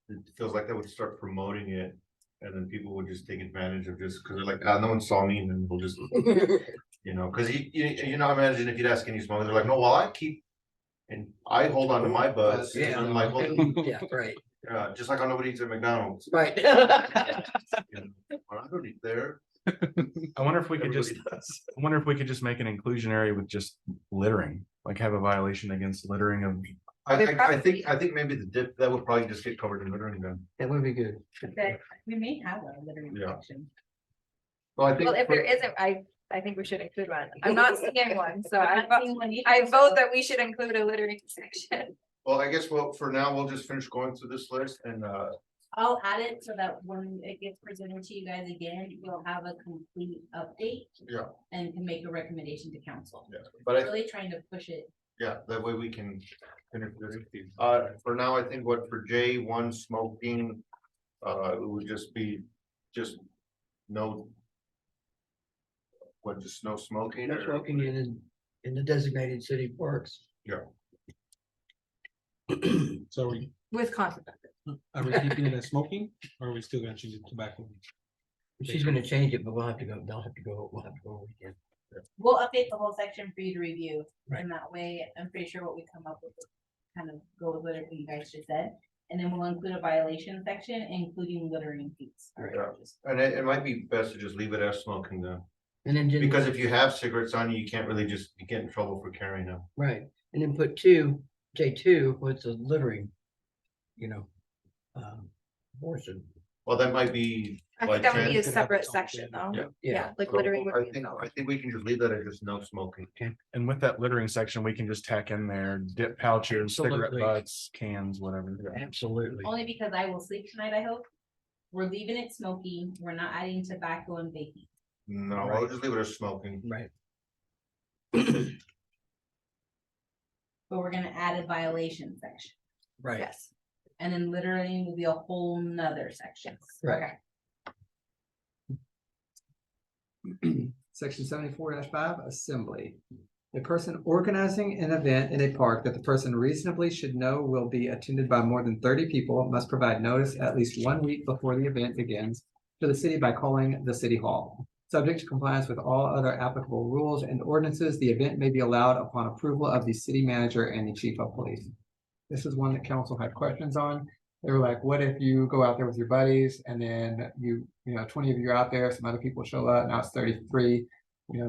It feels like they would start promoting it, and then people would just take advantage of just, cause they're like, no one saw me, and then we'll just, you know, cause you know, imagine if you'd ask any smokers, they're like, no, well, I keep. And I hold on to my butts, and Yeah. I'm like, well, Yeah, right, just like how nobody eats at McDonald's. right. You know, well, I don't eat there. I wonder if we could just, Everybody does. I wonder if we could just make an inclusionary with just littering, like have a violation against littering of. I think maybe the dip, that would probably just get covered in littering then. That would be good. that we may have a littering Yeah. section. Well, I think. well, if there isn't, I think we should include one. I'm not seeing one, so I'm not seeing one either, I so- vote that we should include a littering section. Well, I guess, well, for now, we'll just finish going through this list and, I'll add it so that when it gets presented to you guys again, you'll have a complete update. Yeah. And can make a recommendation to council. yeah, but I, Really trying to push it. yeah, that way we can. finish this. For now, I think what for J1 smoking, it would just be, just no. What, just no smoking? No or- smoking in the designated city parks. So With consequences. are we keeping it as smoking, or are we still gonna change it to tobacco? She's gonna change it, but we'll have to go, we'll have to go over it again. We'll update the whole section for you to review, Right. and that way, I'm pretty sure what we come up with will kind of go with whatever you guys just said. And then we'll include a violation section, including littering fees. Yeah. And it might be best to just leave it as smoking then, And then just. because if you have cigarettes on you, you can't really just get in trouble for carrying them. Right, and then put two, J2, what's the littering, you know, abortion. Well, that might be. I by think that would be a chance. Could have separate its own section thing. though. Yeah. Yeah, like So littering would I be its think, own. I think we can just leave that as just no smoking. And with that littering section, we can just tack in there dip pouches, cigarette Absolutely. butts, cans, whatever. Absolutely. Only because I will sleep tonight, I hope. We're leaving it smoky, we're not adding tobacco and vaping. No, I'll Right. just leave it as smoking. Right. But we're gonna add a violation section, Right, Yes. and then littering will be a whole nother section. Right. Okay. Section 74-5, assembly. A person organizing an event in a park that the person reasonably should know will be attended by more than 30 people must provide notice at least 1 week before the event begins to the city by calling the city hall. Subject to compliance with all other applicable rules and ordinances, the event may be allowed upon approval of the city manager and the chief of police. This is one that council had questions on. They were like, what if you go out there with your buddies and then you know, 20 of you are out there, some other people show up, now it's 33,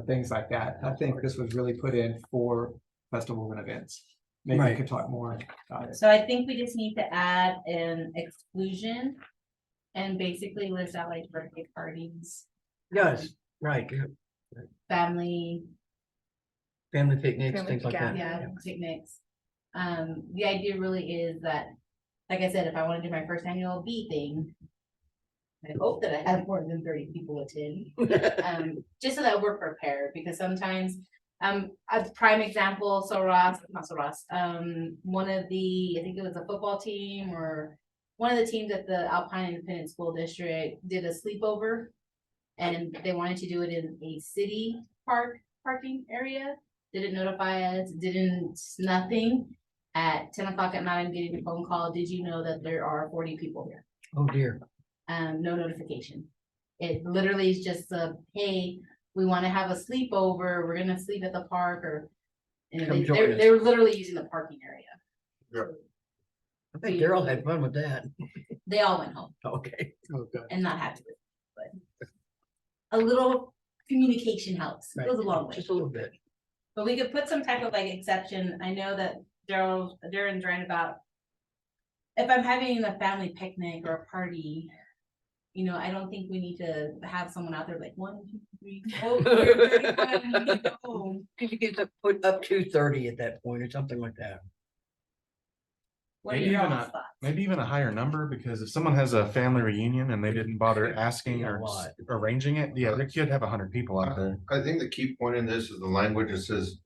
things like that. I think this was really put in for festivals and events. Maybe we Right. could talk more about it. So I think we just need to add an exclusion. And basically list out like birthday parties, yes, right, family, family picnics, Family things like that. yeah, picnics. The idea really is that, like I said, if I wanna do my first annual bee thing. I hope that I have more than 30 people attend, just so that we're prepared, because sometimes. A prime example, one of the, I think it was a football team or. One of the teams at the Alpine Independent School District did a sleepover. And they wanted to do it in a city parking area, didn't notify us, nothing. At 10 o'clock at night, I'm getting a phone call, did you know that there are 40 people here? Oh, dear. No notification. It literally is just hey, we wanna have a sleepover, we're gonna sleep at the park or. And Come join us. they're literally using the parking area. Yep. I think Daryl had fun with that. They all went home Okay. Okay. and not happy with it, but. A little communication helps, Right. goes a long way. Just a little bit. But we could put some type of like exception. I know that Darren's right about. If I'm having a family picnic or a party. I don't think we need to have someone out there like 1, 2, 3. Oh, you're 31, you need to go home. Could you get put up to 30 at that point or something like that? What are Maybe your even all's thoughts? Maybe even a higher number, because if someone has a family reunion and they didn't bother asking Yeah, a or lot. arranging it, yeah, they could have 100 people out there. I think the key point in this is the language that says.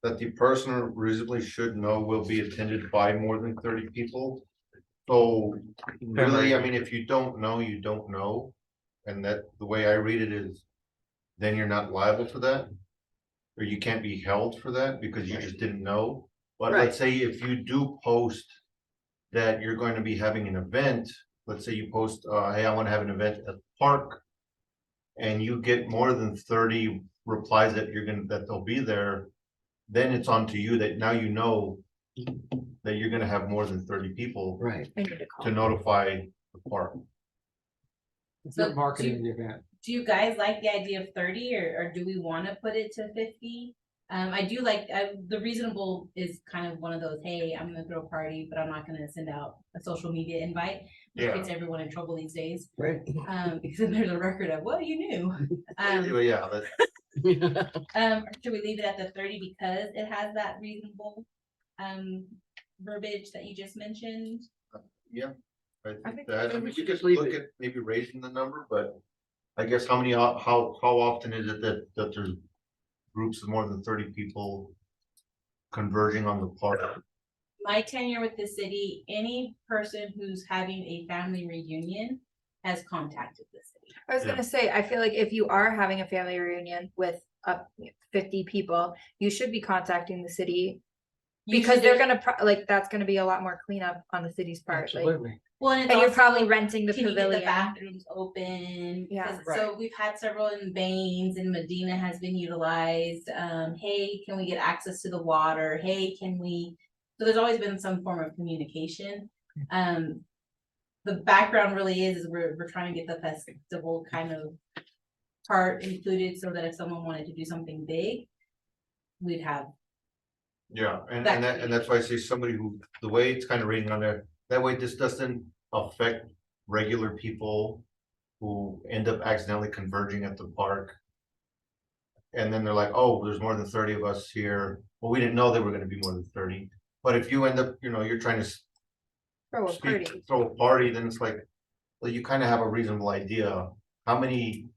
That the person reasonably should know will be attended by more than 30 people. So really, I mean, if you don't know, you don't know. And that, the way I read it is. Then you're not liable for that. Or you can't be held for that because you just didn't know. But Right. let's say if you do post. That you're going to be having an event, let's say you post, hey, I wanna have an event at the park. And you get more than 30 replies that that they'll be there. Then it's on to you that now you know. That you're gonna have more than 30 people Right. I need to call. to notify the park. It's So not marketing the event. Do you guys like the idea of 30 or do we wanna put it to 50? I do like, the reasonable is kind of one of those, hey, I'm gonna throw a party, but I'm not gonna send out a social media invite. Which Yeah. gets everyone in trouble these days, Right. because then there's a record of, well, you knew. Anyway, yeah, Should we leave it at the 30 because it has that reasonable, verbiage that you just mentioned? yeah. I I think think that, I we mean, we should could just leave look it. at maybe raising the number, but. I guess how many, how often is it that there's groups of more than 30 people. Converging on the park? My tenure with the city, any person who's having a family reunion has contacted the city. I was Yeah. gonna say, I feel like if you are having a family reunion with up 50 people, you should be contacting the city. Because Usually they're there's- gonna, like, that's gonna be a lot more cleanup on the city's part, like. Absolutely. Well, and it's And you're also, probably renting the can you get the pavilion. bathrooms open? Yeah. 'Cause So we've had several in Baines and Medina has been utilized. Hey, can we get access to the water? Hey, can we? So there's always been some form of communication. The background really is we're trying to get the festival kind of part included so that if someone wanted to do something big, we'd have. Yeah, and That that, and that's why I say somebody who, the way it's kind of reading on there, that way this doesn't affect regular people who end up accidentally converging at the park. And then they're like, oh, there's more than 30 of us here. Well, we didn't know there were gonna be more than 30. But if you end up, you're trying to Throw a speak, party. throw a party, then it's like, well, you kind of have a reasonable idea. How many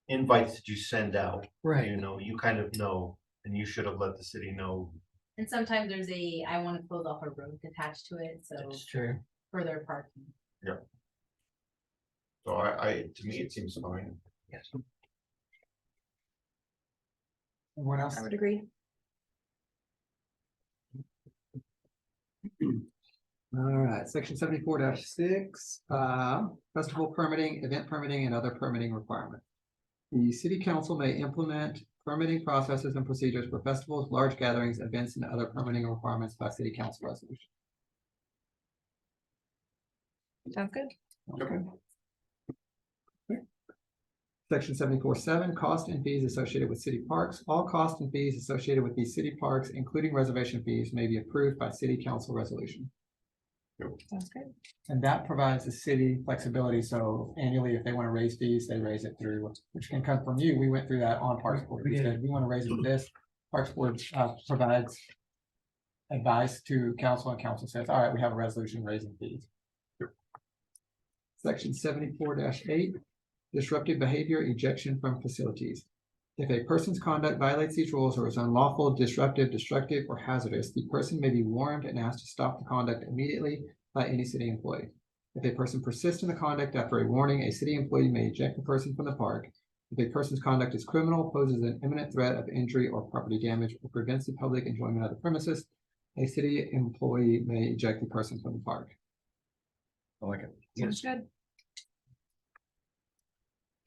invites did you send out? Right. You kind of know, and you should have let the city know. And sometimes there's I want to close off a road attached to it, so That's true. for their parking. So to me, it seems fine. Yes. Anyone else? I would agree. All right, section 74-6, festival permitting, event permitting, and other permitting requirements. The city council may implement permitting processes and procedures for festivals, large gatherings, events, and other permitting requirements by city council resolution. Sounds good. Okay. Section 74-7, cost and fees associated with city parks. All costs and fees associated with these city parks, including reservation fees, may be approved by city council resolution. Sounds good. And that provides the city flexibility, so annually, if they want to raise fees, they raise it through, which can come from you, we went through that on Parks Board, we said, we want to raise it with this. Parks Board provides advice to council, and council says, all right, we have a resolution raising fees. Section 74-8, disruptive behavior, ejection from facilities. If a person's conduct violates these rules or is unlawful, disruptive, destructive, or hazardous, the person may be warned and asked to stop the conduct immediately by any city employee. If a person persists in the conduct after a warning, a city employee may eject the person from the park. If a person's conduct is criminal, poses an imminent threat of injury or property damage, or prevents the public enjoyment of the premises, a city employee may eject the person from the park. I like it. Sounds good.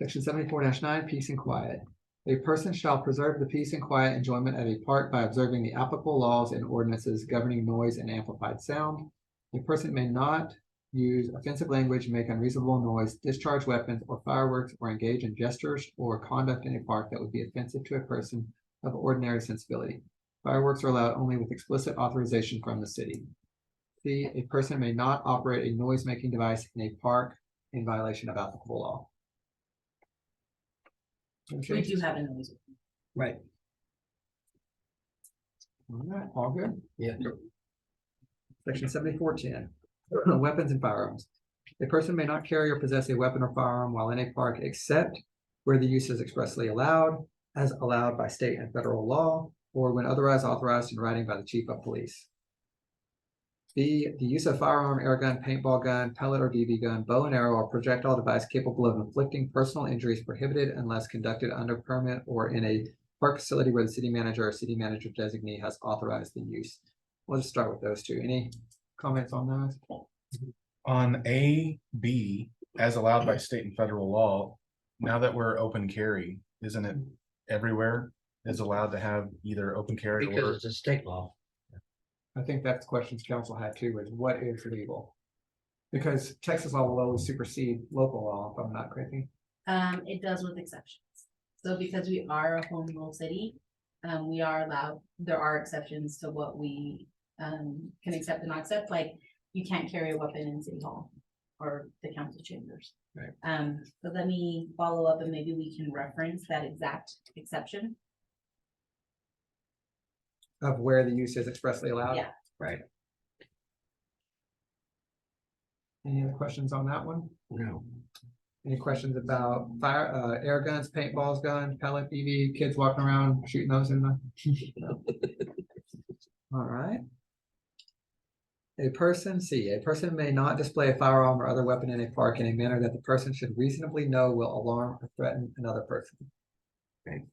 Section 74-9, peace and quiet. A person shall preserve the peace and quiet enjoyment at a park by observing the applicable laws and ordinances governing noise and amplified sound. A person may not use offensive language, make unreasonable noise, discharge weapons or fireworks, or engage in gestures or conduct in a park that would be offensive to a person of ordinary sensibility. Fireworks are allowed only with explicit authorization from the city. C, a person may not operate a noise-making device in a park in violation of applicable law. We do have a noise. Right. All right, all good. Yeah. Section 74-10, weapons and firearms. A person may not carry or possess a weapon or firearm while in a park except where the use is expressly allowed, as allowed by state and federal law, or when otherwise authorized in writing by the chief of police. B, the use of firearm, air gun, paintball gun, pellet or BB gun, bow and arrow, or projectile device capable of inflicting personal injury is prohibited unless conducted under permit or in a park facility where the city manager or city manager designee has authorized the use. We'll just start with those two. Any comments on those? On A, B, as allowed by state and federal law, now that we're open carry, isn't it everywhere is allowed to have either open carry Because or? it's a state law. I think that's questions council had too, is what is legal? Because Texas law will always supersede local law, if I'm not crazy. It does with exceptions. So because we are a home rule city, we are allowed, there are exceptions to what we can accept and not accept, like you can't carry a weapon in city hall or the council chambers. Right. So let me follow up and maybe we can reference that exact exception. Of where the use is expressly allowed. Yeah. Right. Any other questions on that one? No. Any questions about fire, air guns, paintballs, guns, pellet, BB, kids walking around shooting those in the? All right. A person may not display a firearm or other weapon in a park in a manner that the person should reasonably know will alarm or threaten another person. Okay.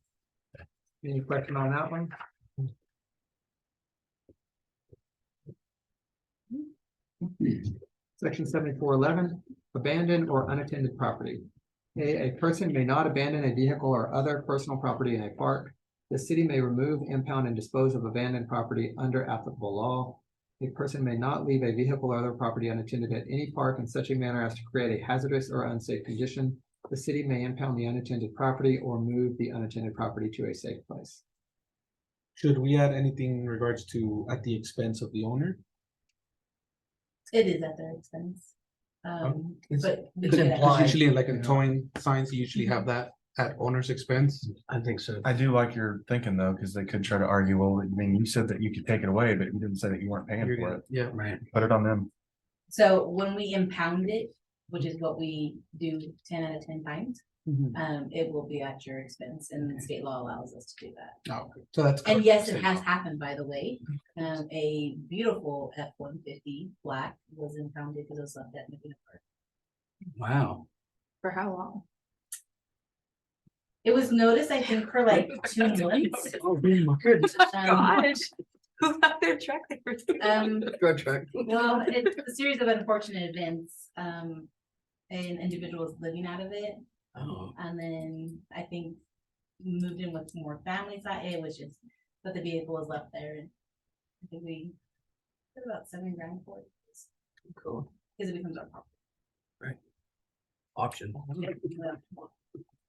Any question on that one? Section 7411, abandoned or unattended property. A person may not abandon a vehicle or other personal property in a park. The city may remove, impound, and dispose of abandoned property under applicable law. A person may not leave a vehicle or other property unattended at any park in such a manner as to create a hazardous or unsafe condition. The city may impound the unattended property or move the unattended property to a safe place. Should we add anything in regards to at the expense of the owner? It is at their expense. It's But we it's could implied. Because add- usually like in towing signs, you usually have that at owner's expense. I think so. I do like your thinking though, because they could try to argue, well, I mean, you said that you could take it away, but you didn't say that you weren't paying for it. Yeah. Right. Put it on them. So when we impound it, which is what we do 10 out of 10 times, it will be at your expense and state law allows us to do that. Oh, so that's. And covered. yes, it has happened, by the way. A beautiful F-150 black was impounded because it was left at Medina Park. Wow. For how long? It was noticed, I think, for like 2 months. Oh, my goodness. Who left their truck there? Drug truck. Well, it's a series of unfortunate events. An individual was living out of it. Oh, And then I think moved in with more families. It was just, but the vehicle was left there. And I think we put about 7 grand for it. cool. Because it becomes our property. Auction.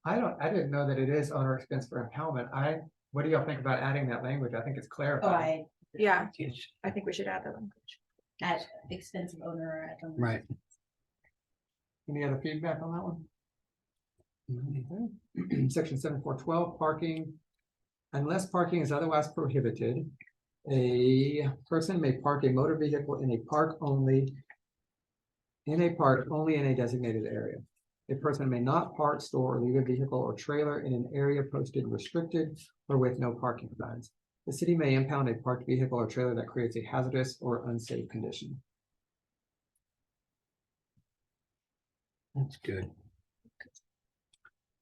I didn't know that it is owner expense for impoundment. What do y'all think about adding that language? I think it's Oh, clarified. Yeah, Yes. I think we should add that language. at expense of owner or at. owner's Right. Any other feedback on that one? Okay. Section 7412, parking. Unless parking is otherwise prohibited, a person may park a motor vehicle in a park only in a designated area. A person may not park, store, or leave a vehicle or trailer in an area posted restricted or with no parking signs. The city may impound a parked vehicle or trailer that creates a hazardous or unsafe condition. That's good.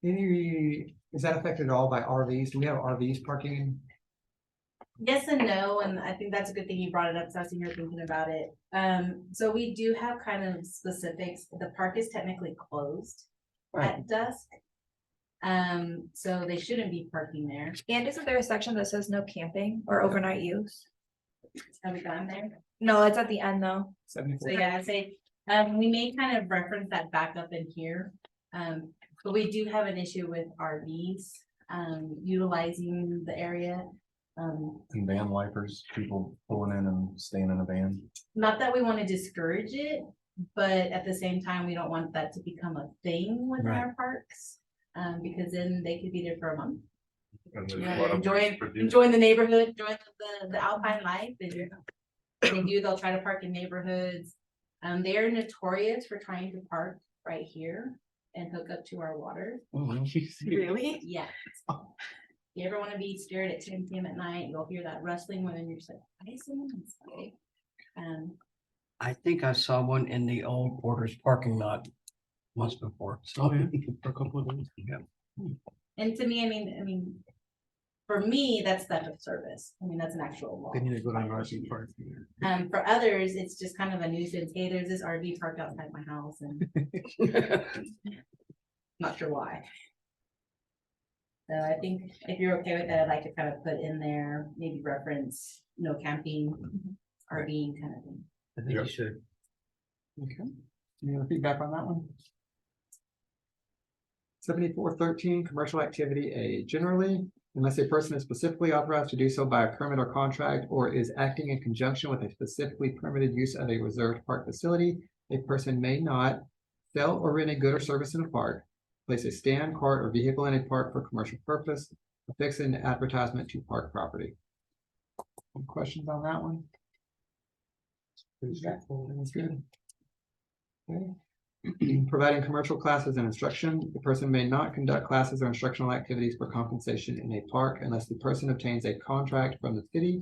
Is that affected at all by RVs? Do we have RVs parking? Yes and no, and I think that's a good thing you brought it up, because I was sitting here thinking about it. So we do have kind of specifics. The park is technically closed Right. at dusk. So they shouldn't be parking there. And isn't there a section that says no camping or overnight use? Have we gone there? No, it's at the end though. 74. So yeah, I'd say, we may kind of reference that back up in here. But we do have an issue with RVs, utilizing the area. And van wipers, people pulling in and staying in a van. Not that we want to discourage it, but at the same time, we don't want that to become a thing within Right. our parks. Because then they could be there for a month. And there's a Yeah, lot of ways enjoying, to do- enjoying the neighborhood, enjoying the alpine life, and they'll try to park in neighborhoods. They are notorious for trying to park right here and hook up to our water. Really? Yeah. You ever wanna be scared at 10 PM at night, you'll hear that rustling when you're just like, why is someone inside? I think I saw one in the old Porter's parking lot once before. So. Oh, yeah, for a couple of days. Yeah. And to me, I mean, for me, that's theft of service. I mean, that's an actual law. They need to go down RC park. For others, it's just kind of a nuisance. Hey, there's this RV parked outside my house and not sure why. So I think if you're okay with that, I'd like to kind of put in there, maybe reference, no camping, RVing kind of thing. I think you should. Okay. Any other feedback on that one? 7413, commercial activity A. Generally, unless a person is specifically authorized to do so by a permit or contract, or is acting in conjunction with a specifically permitted use of a reserved park facility, a person may not sell or rent a good or service in a park, place a stand, cart, or vehicle in a park for commercial purpose, affix an advertisement to park property. Any questions on that one? Pretty straightforward. That's good. Okay. Providing commercial classes and instruction, the person may not conduct classes or instructional activities for compensation in a park unless the person obtains a contract from the city.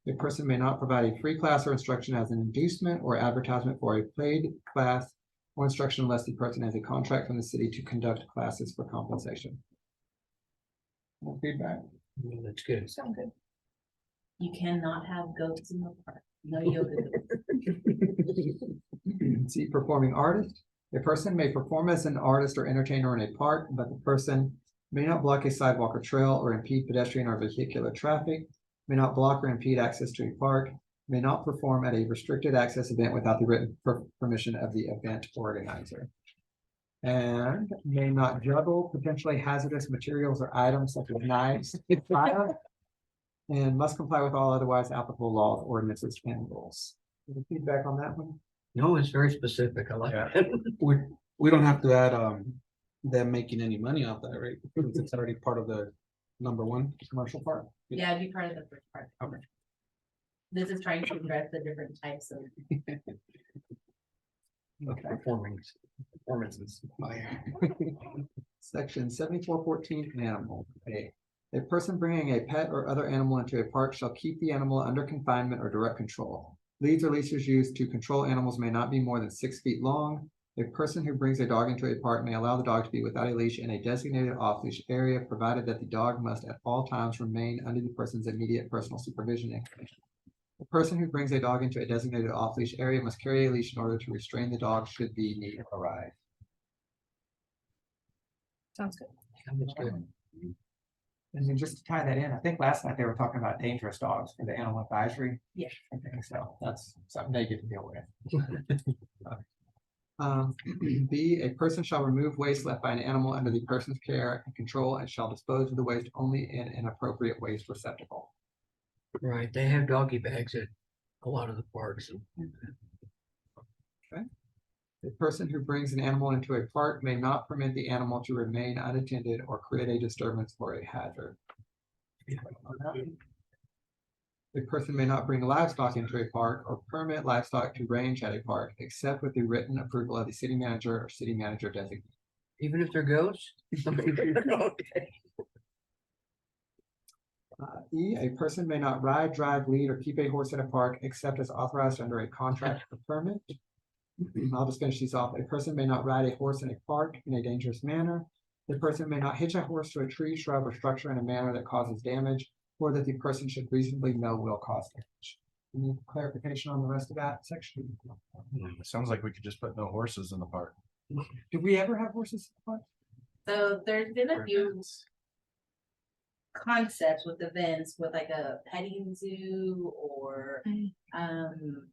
The person may not provide a free class or instruction as an inducement or advertisement for a paid class or instruction unless the person has a contract from the city to conduct classes for compensation. No feedback? Yeah, that's good. Sound good. You cannot have goats in the park. No yoga. See, performing artist. A person may perform as an artist or entertainer in a park, but the person may not block a sidewalk or trail or impede pedestrian or vehicular traffic, may not block or impede access to a park, may not perform at a restricted access event without the written permission of the event organizer. And may not juggle potentially hazardous materials or items such as knives, fire, and must comply with all otherwise applicable laws, ordinances, and rules. Any feedback on that one? No, it's very specific. I like Yeah. it. We don't have to add, them making any money off that, right? Because it's already part of the number one. Commercial part? Yeah, it'd be part of the first part. Okay. This is trying to address the different types of, Okay. Performances. Section 7414, animal. A person bringing a pet or other animal into a park shall keep the animal under confinement or direct control. Leads or leashes used to control animals may not be more than 6 feet long. A person who brings a dog into a park may allow the dog to be without a leash in a designated off-leash area, provided that the dog must at all times remain under the person's immediate personal supervision and control. The person who brings a dog into a designated off-leash area must carry a leash in order to restrain the dog should the need arise. Sounds good. That's good. And then just to tie that in, I think last night they were talking about dangerous dogs for the animal advisory. Yes. I think so. That's something they get to deal with. B, a person shall remove waste left by an animal under the person's care and control and shall dispose of the waste only in an appropriate waste receptacle. Right, they have doggy bags at a lot of the parks. A person who brings an animal into a park may not permit the animal to remain unattended or create a disturbance or a hazard. A person may not bring livestock into a park or permit livestock to range at a park, except with the written approval of the city manager or city manager designate. Even if they're ghosts? Okay. E, a person may not ride, drive, lead, or keep a horse at a park except as authorized under a contract or permit. I'll just finish these off. A person may not ride a horse in a park in a dangerous manner. The person may not hitch a horse to a tree, shrub, or structure in a manner that causes damage, or that the person should reasonably know will cause damage. Any clarification on the rest of that section? It sounds like we could just put no horses in the park. Did we ever have horses in the park? so there's been a few concepts with events with like a petting zoo or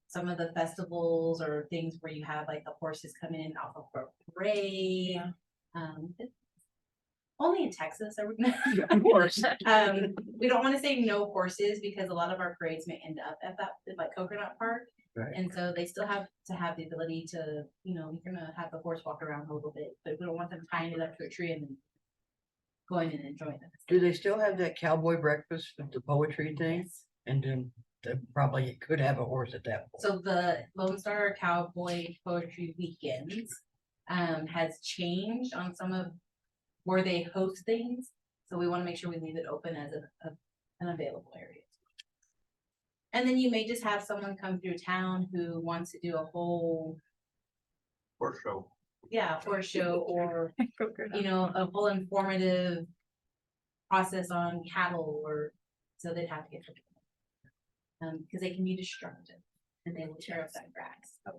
some of the festivals or things where you have like the horses coming in off of a parade. Yeah. Only in Texas are we gonna. Of course. We don't want to say no horses because a lot of our parades may end up at that like Coconut Park. Right. And so they still have to have the ability to, you know, you're gonna have the horse walk around a little bit, but we don't want them tying it up to a tree and then going and enjoying it. Do they still have that cowboy breakfast with the poetry thing? Yes. And then they probably could have a horse at that point. So the Lone Star Cowboy Poetry Weekends has changed on some of where they host things. So we want to make sure we leave it open as an available area. And then you may just have someone come through town who wants to do a whole, Or show. horse show or, you know, a whole informative process on cattle or, so they'd have to get. Because they can be destructive and they will tear up that grass.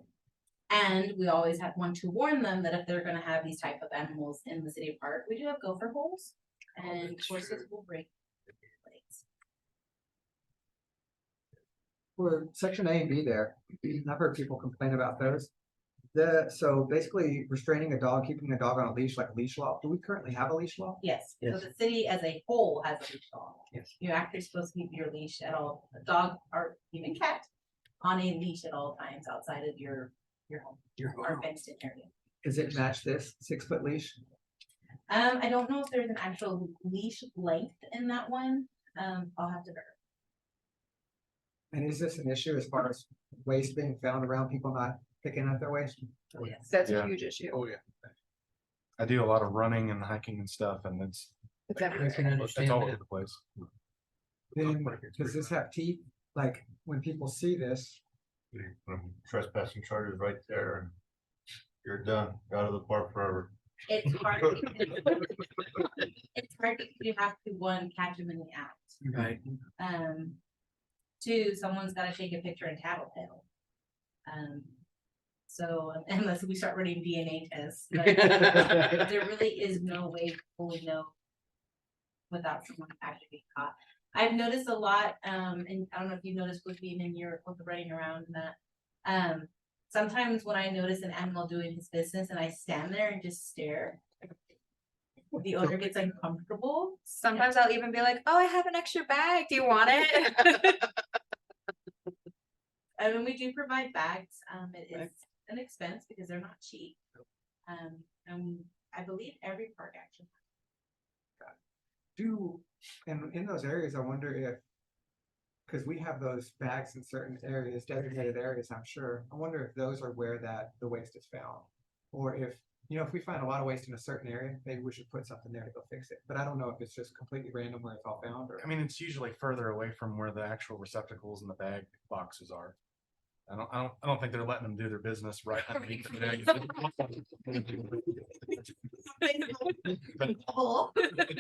And we always want to warn them that if they're gonna have these type of animals in the city park, we do have gopher holes and horses will break legs. For section A and B there, I've heard people complain about those. So basically restraining a dog, keeping a dog on a leash like a leash law. Do we currently have a leash law? Yes, so Yes. the city as a whole has a leash law. Yes. You're actually supposed to keep your leash at all, a dog or even cat on a leash at all times outside of your home or fenced in area. Does it match this 6-foot leash? I don't know if there's an actual leash length in that one. I'll have to verify. And is this an issue as far as waste being found around people not picking up their waste? Oh, yes. That's a Yeah. huge issue. Oh, yeah. I do a lot of running and hiking and stuff, and It's I everywhere. can it's understand all that. over the place. Then does this have teeth? Like when people see this, Trespassing charges right there. and You're done, out of the park forever. It's hard. It's hard because you have to, one, catch them in the act. Right. Two, someone's gotta take a picture and tattletale. So unless we start running DNA tests, but there really is no way to fully know without someone actually being caught. I've noticed a lot, and I don't know if you've noticed with being in Europe with the running around and that. Sometimes when I notice an animal doing his business and I stand there and just stare, the owner gets uncomfortable. Sometimes I'll even be like, oh, I have an extra bag. Do you want it? I mean, we do provide bags. It Right. is an expense because they're not cheap. And I believe every park actually. In those areas, I wonder if, because we have those bags in certain areas, designated areas, I'm sure, I wonder if those are where the waste is found. Or if, if we find a lot of waste in a certain area, maybe we should put something there to go fix it, but I don't know if it's just completely random where it's all found, or. I mean, it's usually further away from where the actual receptacles and the bag boxes are. I don't think they're letting them do their business right underneath the bag. But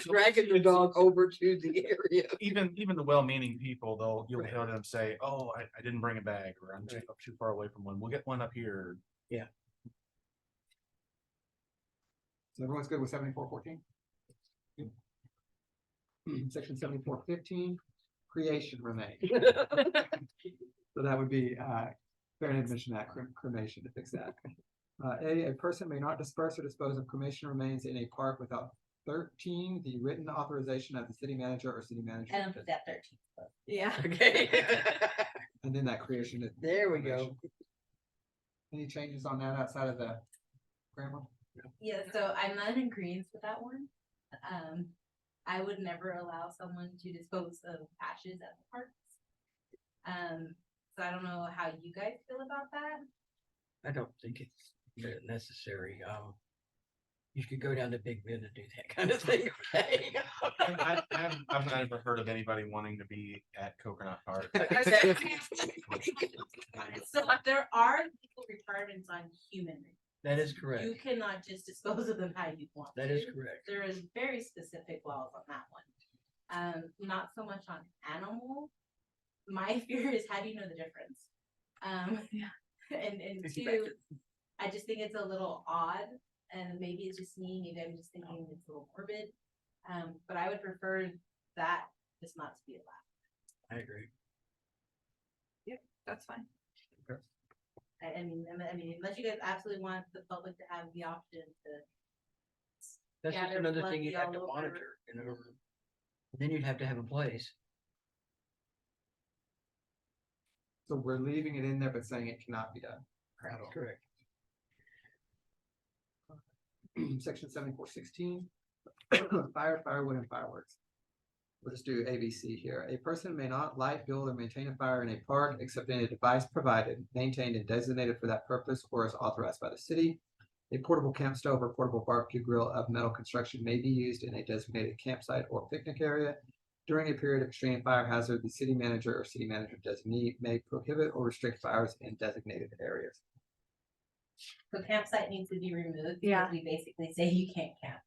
Dragging the dog over to the area. even the well-meaning people, you'll hear them say, "Oh, I didn't bring a bag," or "I'm too far away from one. We'll get one up here." So everyone's good with 7414? Section 7415, creation remain. So that would be, Fair and Admission Act cremation to fix that. A person may not disperse or dispose of cremation remains in a park without 13, the written authorization of the city manager or city manager. And put that 13. Yeah. Okay. And then that creation. There we go. Any changes on that outside of the grammar? Yeah, so I'm not in agreement with that one. I would never allow someone to dispose of ashes at the parks. So I don't know how you guys feel about that. I don't think it's necessary. You could go down to Big Ben and do that kind of thing. Okay? I've never heard of anybody wanting to be at Coconut Park. So there are legal requirements on human. That is correct. You cannot just dispose of them how you want. That is to. correct. There is very specific laws on that one. Not so much on animal. My fear is how do you know the difference? And two, I just think it's a little odd, and maybe it's just me, maybe I'm just thinking it's a little morbid. But I would prefer that just not to be allowed. I agree. That's fine. I mean, unless you guys absolutely want the public to have the option to. That's Yeah, just they're another thing bloody you'd have all to over. monitor, Then you'd have to have a place. So we're leaving it in there, but saying it cannot be done. That's correct. Section 7416, firewood and fireworks. We'll just do ABC here. A person may not light, build, or maintain a fire in a park except in a device provided, maintained, and designated for that purpose or is authorized by the city. A portable camp stove or portable barbecue grill of metal construction may be used in a designated campsite or picnic area. During a period of extreme fire hazard, the city manager or city manager designee may prohibit or restrict fires in designated areas. The campsite needs to be removed. Yeah. Because we basically say you can't camp.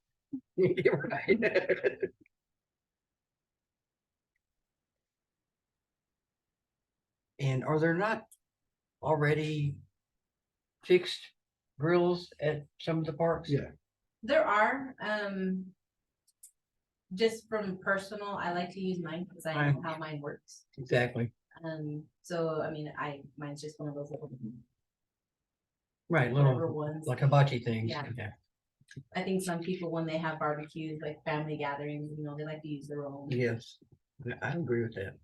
You're right. And are there not already fixed grills at some of the parks? Yeah. There are, just from personal, I like to use mine because I know how mine works. Exactly. So I mean, mine's just one of those little Right, whatever little, ones. like hibachi things. Yeah. I think some people, when they have barbecues, like family gatherings, they like to use their own. Yes, I agree with that.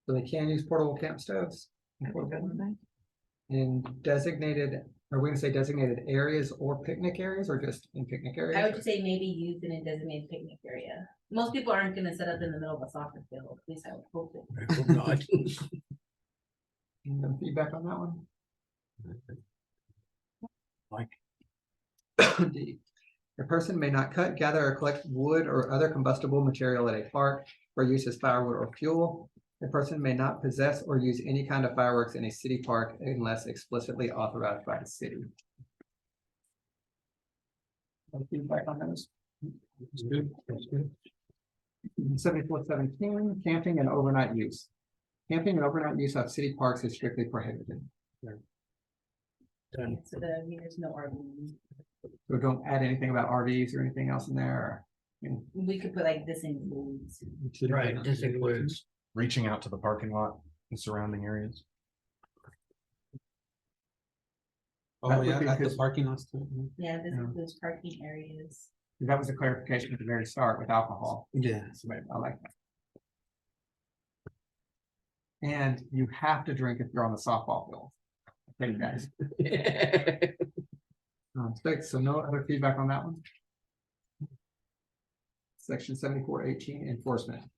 So they can use portable camp stoves. In designated, are we gonna say designated areas or picnic areas or just in picnic areas? I would just say maybe used in a designated picnic area. Most people aren't gonna set up in the middle of a soccer field, at least I would hope it. I hope not. Any feedback on that one? Like, D. A person may not cut, gather, or collect wood or other combustible material at a park for use as firewood or fuel. A person may not possess or use any kind of fireworks in a city park unless explicitly authorized by the city. Any feedback on those? 7417, camping and overnight use. Camping and overnight use of city parks is strictly prohibited. Done. So there's no RV. So don't add anything about RVs or anything else in there. We could put like this includes. Right, this includes, Reaching out to the parking lot and surrounding areas. Oh, That would yeah, be like the because- parking lots too. Yeah, this Yeah. includes parking areas. That was a clarification at the very start with alcohol. Yeah. So I like that. And you have to drink if you're on the softball field. Okay, guys. So no other feedback on that one? Section 7418 enforcement.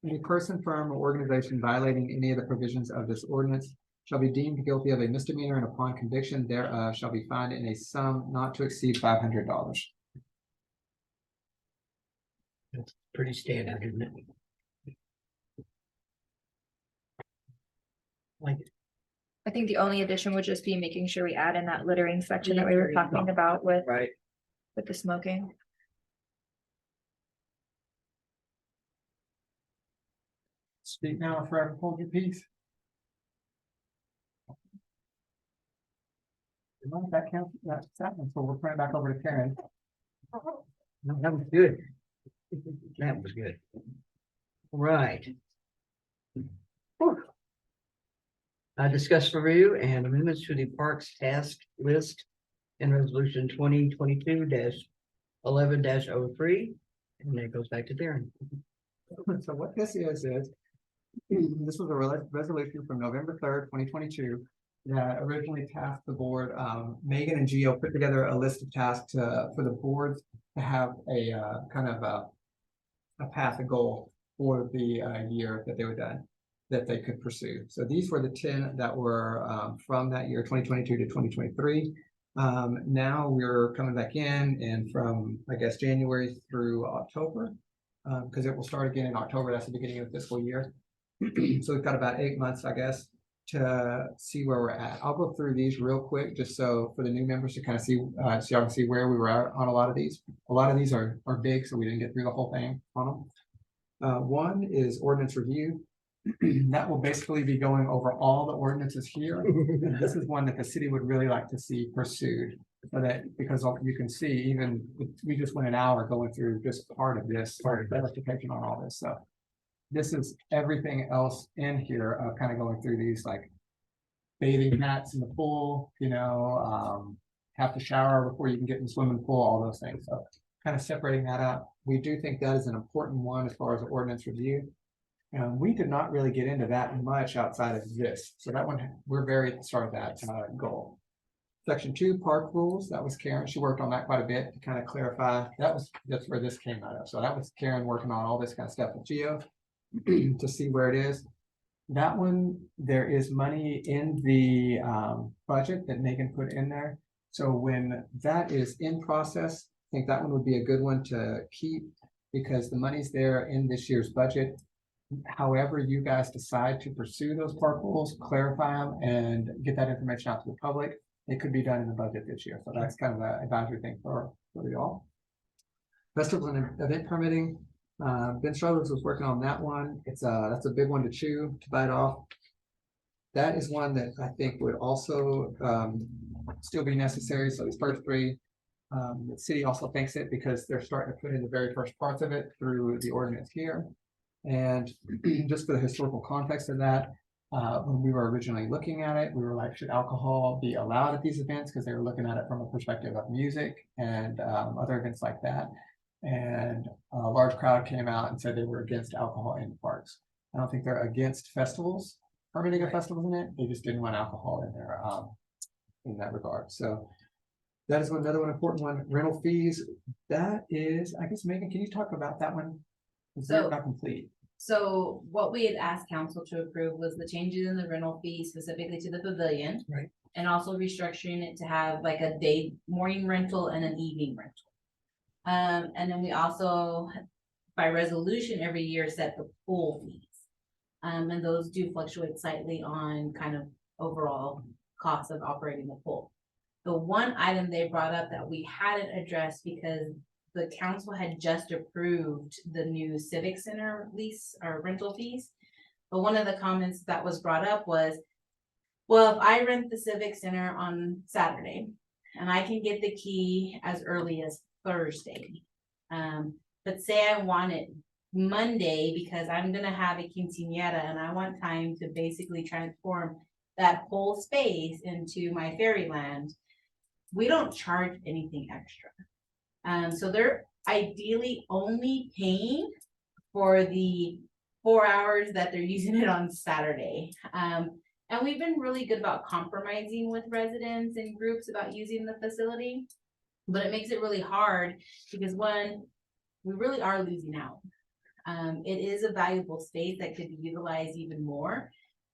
Any person, firm, or organization violating any of the provisions of this ordinance shall be deemed guilty of a misdemeanor, and upon conviction thereof shall be fined in a sum not to exceed $500. pretty standard, isn't it? Like, I think the only addition would just be making sure we add in that littering section that we were talking about with right, the smoking. Speak now or forever hold your peace. Well, that counts, that's that one, so we'll turn it back over to Karen. no, that was good. That was good. Right. Discuss review and amendments to the Parks Task List in Resolution 2022-11-03. And then it goes back to Darren. So what this is, this was a resolution from November 3rd, 2022. That originally tasked the board, Megan and Gio put together a list of tasks for the boards to have a kind of a path, a goal for the year that they would that they could pursue. So these were the 10 that were from that year, 2022 to 2023. Now we're coming back in, and from, I guess, January through October, because it will start again in October. That's the beginning of the fiscal year. So we've got about 8 months, I guess, to see where we're at. I'll go through these real quick, just so for the new members to kind of see, so y'all can see where we were at on a lot of these. A lot of these are big, so we didn't get through the whole thing on them. One is ordinance review. That will basically be going over all the ordinances here. And this is one that the city would really like to see pursued. So that, because you can see, even we just went an hour going through just part of this, clarification on all this. So this is everything else in here, kind of going through these, like bathing mats in the pool, have to shower before you can get in the swimming pool, all those things. So kind of separating that out. We do think that is an important one as far as the ordinance review. We did not really get into that much outside of this. So that one, we're very at the start of that goal. Section 2, park rules, that was Karen. She worked on that quite a bit to kind of clarify. That's where this came out of. So that was Karen working on all this kind of stuff with Gio to see where it is. That one, there is money in the budget that Megan put in there. So when that is in process, I think that one would be a good one to keep, because the money's there in this year's budget. However you guys decide to pursue those park rules, clarify them and get that information out to the public, it could be done in the budget this year. So that's kind of an advisory thing for y'all. Festival and event permitting. Ben Struthers was working on that one. That's a big one to chew, to bite off. That is one that I think would also still be necessary. So these first three, the city also thinks it because they're starting to put in the very first parts of it through the ordinance here. And just for the historical context of that, when we were originally looking at it, we were like, should alcohol be allowed at these events? Because they were looking at it from a perspective of music and other events like that. And a large crowd came out and said they were against alcohol in the parks. I don't think they're against festivals, permitting of festivals in it. They just didn't want alcohol in there in that regard. So that is another one important one. Rental fees. That is, I guess, Megan, can you talk about that one? They're not complete. So what we had asked council to approve was the changes in the rental fee specifically to the pavilion. Right. And also restructuring it to have like a day morning rental and an evening rental. And then we also, by resolution, every year set the pool fees. And those do fluctuate slightly on kind of overall costs of operating the pool. The one item they brought up that we hadn't addressed because the council had just approved the new civic center lease or rental fees. But one of the comments that was brought up was Well, if I rent the Civic Center on Saturday and I can get the key as early as Thursday. But say I want it Monday because I'm gonna have a quinceañera and I want time to basically transform that whole space into my fairyland. We don't charge anything extra. So they're ideally only paying for the 4 hours that they're using it on Saturday. And we've been really good about compromising with residents and groups about using the facility. But it makes it really hard because one, we really are losing out. It is a valuable space that could be utilized even more.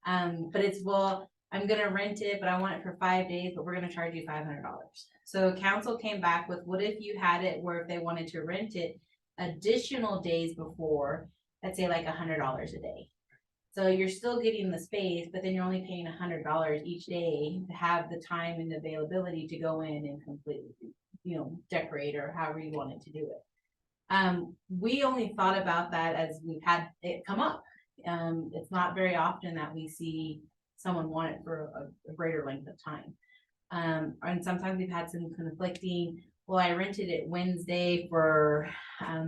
But it's, well, I'm gonna rent it, but I want it for 5 days, but we're gonna charge you $500. So council came back with, what if you had it where if they wanted to rent it additional days before, let's say like $100 a day. So you're still getting the space, but then you're only paying $100 each day to have the time and availability to go in and completely, decorate or however you wanted to do it. We only thought about that as we've had it come up. It's not very often that we see someone want it for a greater length of time. And sometimes we've had some conflicting, well, I rented it Wednesday for,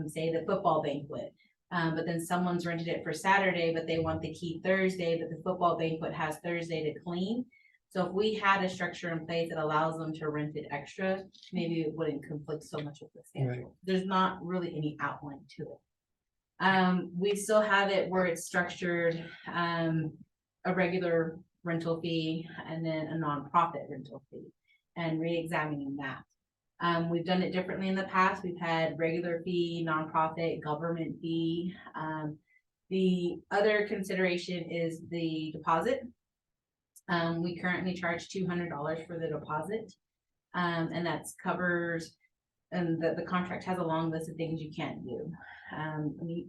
say, the football banquet. But then someone's rented it for Saturday, but they want the key Thursday, but the football banquet has Thursday to clean. So if we had a structure in place that allows them to rent it extra, maybe it wouldn't conflict so much with the schedule. There's not really any outline to it. We still have it where it's structured, a regular rental fee and then a nonprofit rental fee and re-examining that. We've done it differently in the past. We've had regular fee, nonprofit, government fee. The other consideration is the deposit. We currently charge $200 for the deposit. And that's covers, and the contract has a long list of things you can't do.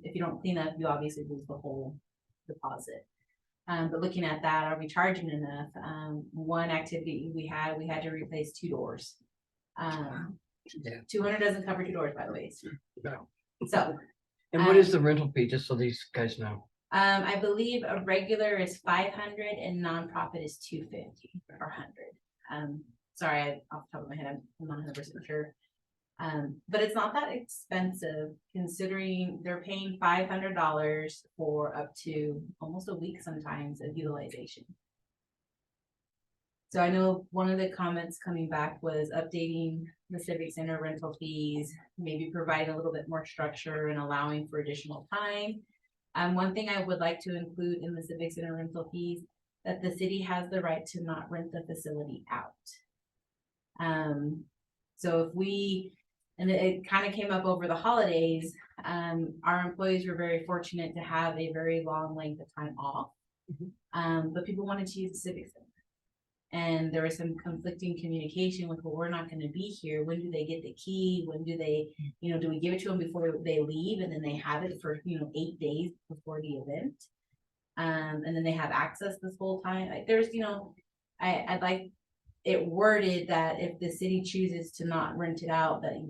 If you don't clean up, you obviously lose the whole deposit. But looking at that, are we charging enough? One activity we had to replace 2 doors. 200 doesn't cover 2 doors, by the way. No. So, And what is the rental fee, just so these guys know? I believe a regular is 500 and nonprofit is 250 or 100. Sorry, off the top of my head, I'm not 100% sure. But it's not that expensive considering they're paying $500 for up to almost a week sometimes of utilization. So I know one of the comments coming back was updating the Civic Center rental fees, maybe providing a little bit more structure and allowing for additional time. One thing I would like to include in the Civic Center rental fees, that the city has the right to not rent the facility out. So if we, and it kind of came up over the holidays, our employees were very fortunate to have a very long length of time off. But people wanted to use the Civic Center. And there was some conflicting communication with, well, we're not going to be here. When do they get the key? When do they, do we give it to them before they leave? And then they have it for, 8 days before the event. And then they have access this whole time. Like there's, I'd like it worded that if the city chooses to not rent it out, that,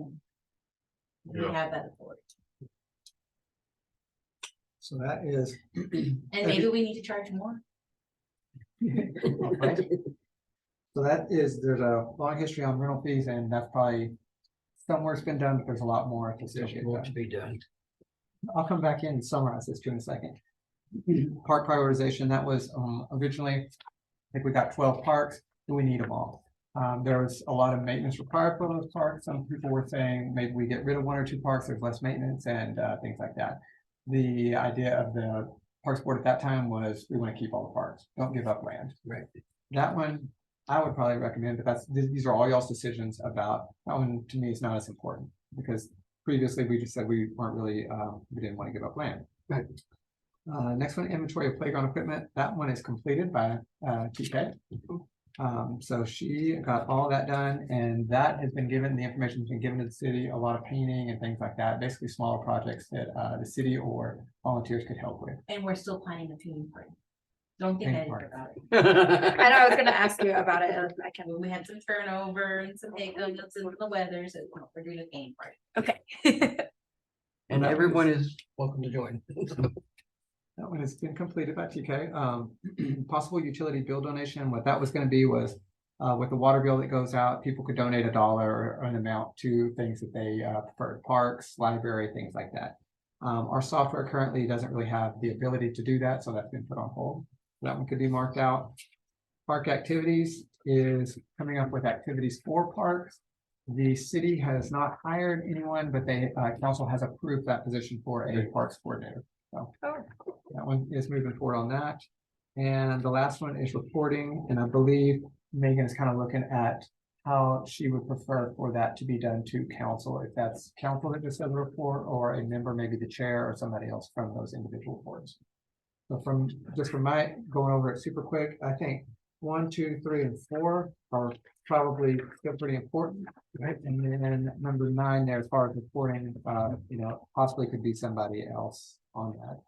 we have that authority. So that is. And maybe we need to charge more. Right. So there's a long history on rental fees, and that's probably somewhere's been done, but there's a lot more to still There's get more done. to be done. I'll come back in and summarize this too in a second. Park prioritization, that was originally, I think we got 12 parks, and we need them all. There was a lot of maintenance required for those parks. Some people were saying maybe we get rid of 1 or 2 parks, there's less maintenance and things like that. The idea of the Parks Board at that time was we want to keep all the parks, don't give up land. Right. That one, I would probably recommend, but these are all y'all's decisions about, that one to me is not as important, because previously we just said we weren't really, we didn't want to give up land. Right. Next one, inventory of playground equipment, that one is completed by TK. So she got all that done, and that has been given, the information has been given to the city, a lot of painting and things like that, basically smaller projects that the city or volunteers could help with. And we're still planning a theme party. Don't think Theme I did party. about it. I know, I was gonna ask you about it. I can, We had some turnover and some hiccups in the weather, so we're doing a game party. okay. And everyone is welcome to join. That one has been completed by TK. Possible utility bill donation, what that was gonna be was, with the water bill that goes out, people could donate $1 or an amount to things that they prefer, parks, library, things like that. Our software currently doesn't really have the ability to do that, so that's been put on hold. That one could be marked out. Park activities is coming up with activities for parks. The city has not hired anyone, but they, council has approved that position for a parks coordinator. So that one is moving forward on that. And the last one is reporting, and I believe Megan is kind of looking at how she would prefer for that to be done to council, if that's council that just does a report, or a member, maybe the chair or somebody else from those individual boards. So from my going over it super quick, I think 1, 2, 3, and 4 are probably still pretty important, right? And then number 9 there, as far as reporting, possibly could be somebody else on that.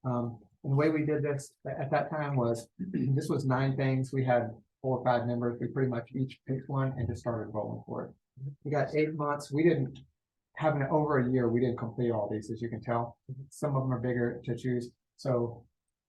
And the way we did this at that time was, this was 9 things. We had 4 or 5 members. We pretty much each picked one and just started rolling for it. We got 8 months. We didn't have over a year. We didn't complete all these, as you can tell. Some of them are bigger to choose. So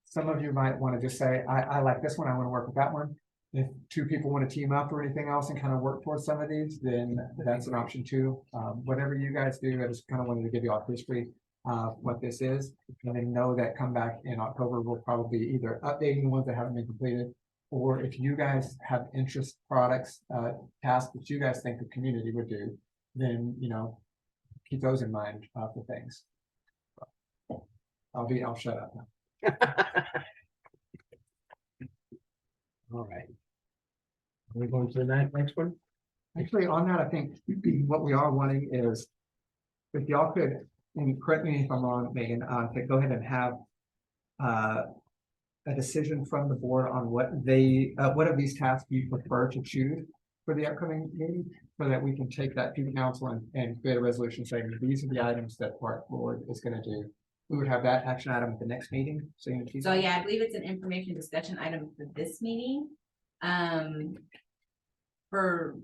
some of you might want to just say, I like this one. I want to work with that one. If 2 people want to team up or anything else and kind of work towards some of these, then that's an option too. Whatever you guys do, I just kind of wanted to give you all history of what this is. And then know that come back in October, we'll probably be either updating the ones that haven't been completed, or if you guys have interest products, tasks that you guys think the community would do, then, keep those in mind for things. I'll shut up now. All right. Are we going to the next one? Actually, on that, I think what we are wanting is, if y'all could, and correct me if I'm wrong, Megan, to go ahead and have a decision from the board on what of these tasks you prefer to choose for the upcoming meeting, so that we can take that to the council and create a resolution saying these are the items that Park Board is going to do. We would have that action item at the next meeting. So yeah, I believe it's an information discussion item for this meeting. For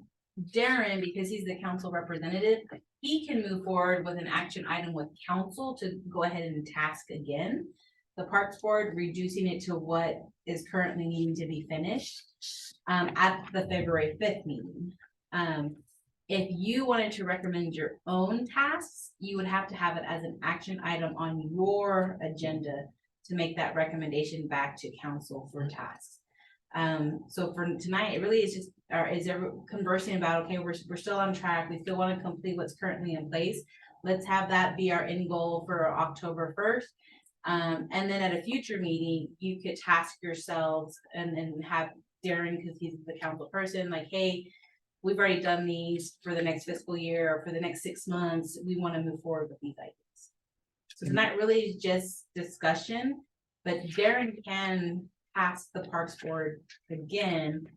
Darren, because he's the council representative, he can move forward with an action item with council to go ahead and task again the Parks Board, reducing it to what is currently needing to be finished at the February 5th meeting. If you wanted to recommend your own tasks, you would have to have it as an action item on your agenda to make that recommendation back to council for tasks. So for tonight, it really is just, is conversing about, okay, we're still on track. We still want to complete what's currently in place. Let's have that be our end goal for October 1st. And then at a future meeting, you could task yourselves and have Darren, because he's the council person, like, hey, we've already done these for the next fiscal year or for the next 6 months. We want to move forward with these items. So tonight really is just discussion, but Darren can ask the Parks Board again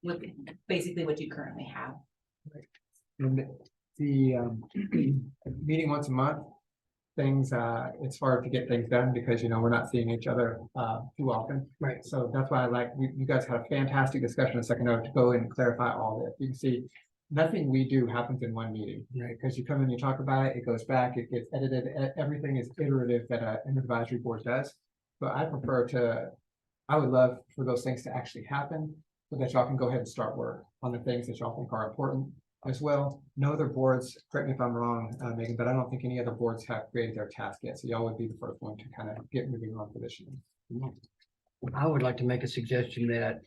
with basically what you currently have. And the meeting once a month, things, it's hard to get things done because, we're not seeing each other too often. Right. So that's why I like, you guys had a fantastic discussion a second ago to go and clarify all this. You can see nothing we do happens in one meeting, right? Because you come in, you talk about it, it goes back, it gets edited, everything is iterative that an advisory board does. But I would love for those things to actually happen so that y'all can go ahead and start work on the things that y'all think are important as well. No other boards, correct me if I'm wrong, Megan, but I don't think any other boards have created their task yet. So y'all would be the first one to kind of get moving on for this year. I would like to make a suggestion that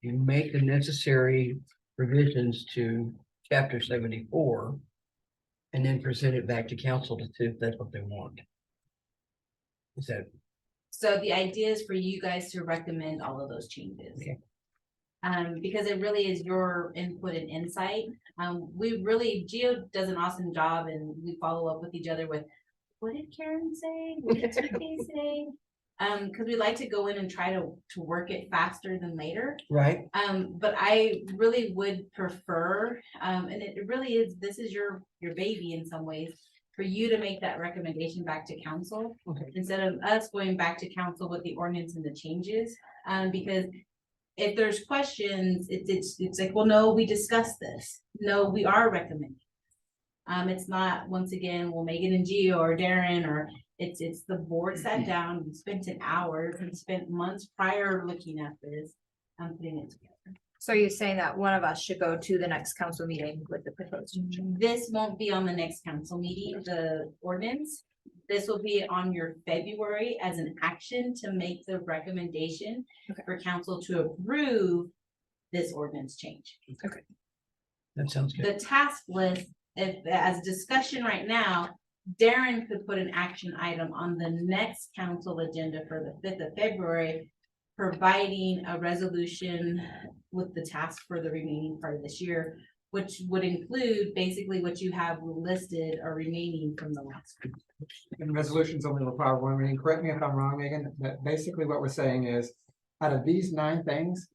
you make the necessary revisions to chapter 74 and then present it back to council to see if that's what they want. Is that? So the idea is for you guys to recommend all of those changes. Okay. Because it really is your input and insight. Gio does an awesome job, and we follow up with each other with, what did Karen say? What did TK say? Because we like to go in and try to work it faster than later. Right. But I really would prefer, and it really is, this is your baby in some ways, for you to make that recommendation back to council. Okay. Instead of us going back to council with the ordinance and the changes. Because if there's questions, it's like, well, no, we discussed this. No, we are recommending. It's not, once again, well, Megan and Gio or Darren, or it's the board sat down, we spent an hour, and spent months prior looking at this, and putting it together. So you're saying that one of us should go to the next council meeting with the proposed change? This won't be on the next council meeting, the ordinance. This will be on your February as an action to make the recommendation Okay. for council to approve this ordinance change. That sounds good. The task list, if, as discussion right now, Darren could put an action item on the next council agenda for the 5th of February, providing a resolution with the task for the remaining part of this year, which would include basically what you have listed or remaining from the last. And resolutions only require one reading. Correct me if I'm wrong, Megan, but basically what we're saying is, out of these 9 things,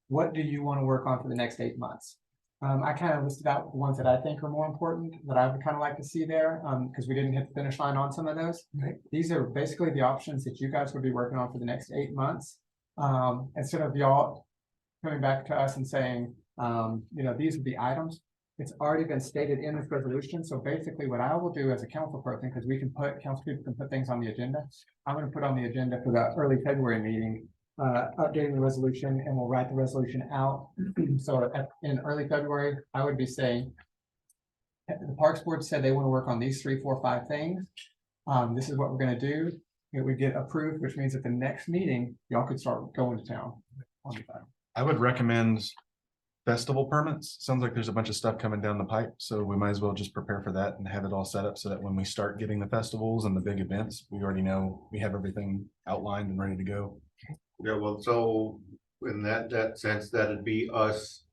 what do you want to work on for the next 8 months? I kind of listed out the ones that I think are more important, that I would kind of like to see there, because we didn't hit the finish line on some of those. Right. These are basically the options that you guys would be working on for the next 8 months. Instead of y'all coming back to us and saying, these are the items. It's already been stated in this resolution. So basically what I will do as a council person, because council people can put things on the agenda. I'm going to put on the agenda for the early February meeting, updating the resolution, and we'll write the resolution out. So in early February, I would be saying, the Parks Board said they want to work on these 3, 4, 5 things. This is what we're going to do. It would get approved, which means at the next meeting, y'all could start going to town on the time. I would recommend festival permits. Sounds like there's a bunch of stuff coming down the pipe, so we might as well just prepare for that and have it all set up so that when we start getting the festivals and the big events, we already know we have everything outlined and ready to go. Yeah, well, so in that sense, that'd be us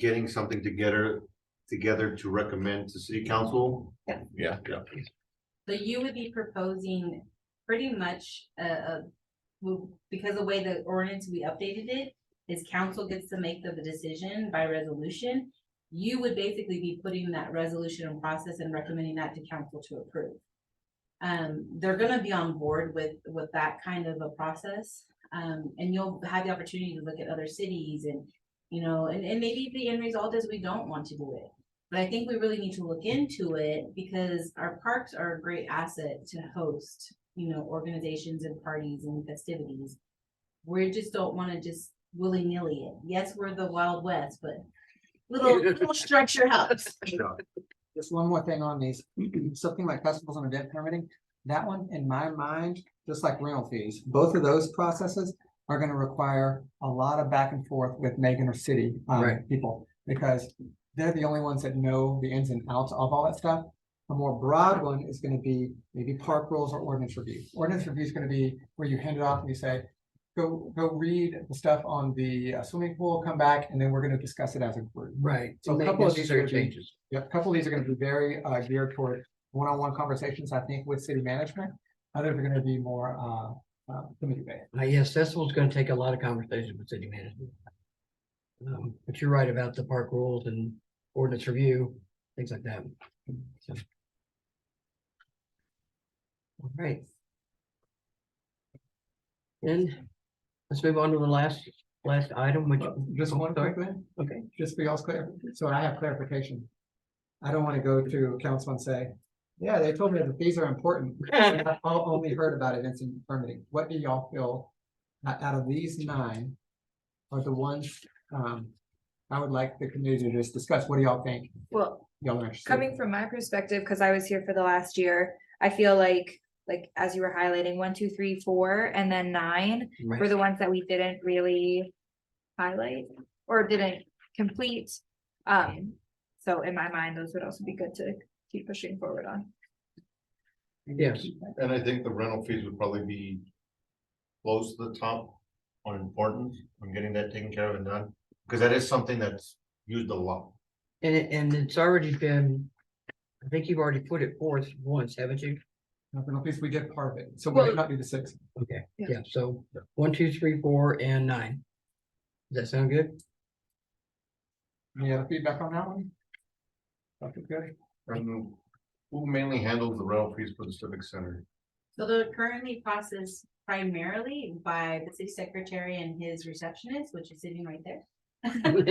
getting something together to recommend to city council. Yeah. So you would be proposing pretty much, because the way the ordinance, we updated it, is council gets to make the decision by resolution. You would basically be putting that resolution in process and recommending that to council to approve. They're gonna be on board with that kind of a process. And you'll have the opportunity to look at other cities and, and maybe the end result is we don't want to do it. But I think we really need to look into it because our parks are a great asset to host, organizations and parties and festivities. We just don't want to just willy-nilly it. Yes, we're the Wild West, but little structure helps. Just one more thing on these, something like festivals and event permitting, that one, in my mind, just like rental fees, both of those processes are gonna require a lot of back and forth with Megan or city Right. people, because they're the only ones that know the ins and outs of all that stuff. A more broad one is gonna be maybe park rules or ordinance review. Ordinance review is gonna be where you hand it off and you say, go read the stuff on the swimming pool, come back, and then we're gonna discuss it as a group. Right. So a Make couple of these are necessary gonna be- changes. Yep, a couple of these are gonna be very geared toward one-on-one conversations, I think, with city management. Others are gonna be more committee based. Yes, festival's gonna take a lot of conversation with city management. But you're right about the park rules and ordinance review, things like that. So. All right. Then, let's move on to the last item, which. Just one Sorry. quick thing, Okay, just for y'all's clear, so I have clarification. I don't wanna go to council and say, yeah, they told me that these are important. I've only heard about events and permitting. What do y'all feel out of these 9 are the ones, I would like the committee to just discuss. What do y'all think? Well, Y'all are interested? coming from my perspective, because I was here for the last year, I feel like as you were highlighting, 1, 2, 3, 4, and then 9 were right. the ones that we didn't really highlight or didn't complete. So in my mind, those would also be good to keep pushing forward on. Yes. And I think the rental fees would probably be close to the top on importance, on getting that taken care of and done, because that is something that's used a lot. And it's already been, I think you've already put it forth once, haven't you? At least we did part of it, so we Well- did not do the 6. Okay, Yeah. yeah, so 1, 2, 3, 4, and 9. Does that sound good? Any other feedback on that one? Okay, good. Who mainly handles the rental fees for the civic center? So they're currently processed primarily by the city secretary and his receptionist, which is sitting right there. But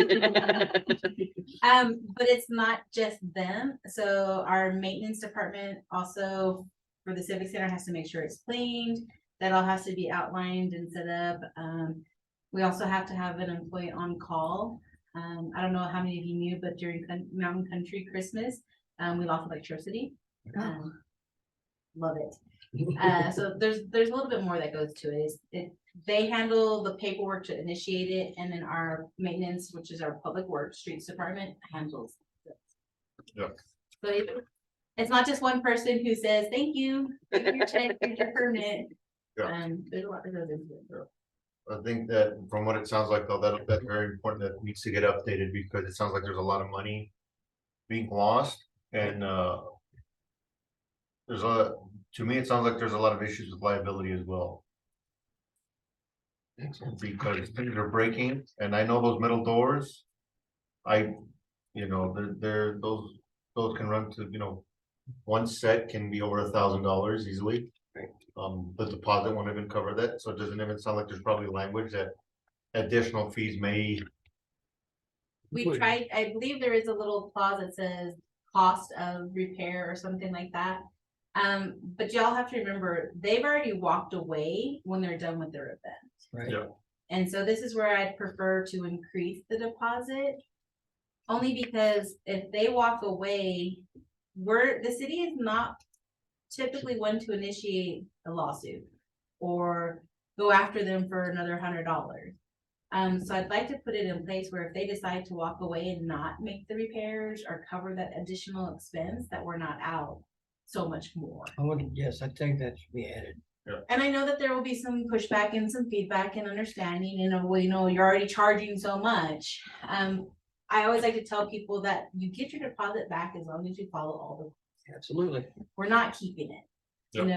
it's not just them. So our maintenance department also for the Civic Center has to make sure it's cleaned. That all has to be outlined and set up. We also have to have an employee on call. I don't know how many of you knew, but during Mountain Country Christmas, we lost electricity. Love it. So there's a little bit more that goes to it. They handle the paperwork to initiate it, and then our maintenance, which is our public works streets department, handles it. Yeah. So it's not just one person who says, thank you, here's your check, here's your permit. Yeah. There's a lot that goes into it. I think that from what it sounds like though, that's very important, that needs to get updated, because it sounds like there's a lot of money being lost, and to me, it sounds like there's a lot of issues with liability as well. Because things are breaking, and I know those metal doors, those can run to, one set can be over $1,000 easily. The deposit won't even cover that, so it doesn't even sound like there's probably language that additional fees may. We tried, I believe there is a little clause that says cost of repair or something like that. But y'all have to remember, they've already walked away when they're done with their event. Right. Yeah. And so this is where I'd prefer to increase the deposit. Only because if they walk away, the city is not typically one to initiate a lawsuit or go after them for another $100. So I'd like to put it in place where if they decide to walk away and not make the repairs or cover that additional expense, that we're not out so much more. Yes, I think that should be added. And I know that there will be some pushback and some feedback and understanding, you're already charging so much. I always like to tell people that you get your deposit back as long as you follow all Absolutely. we're not keeping it. Yep.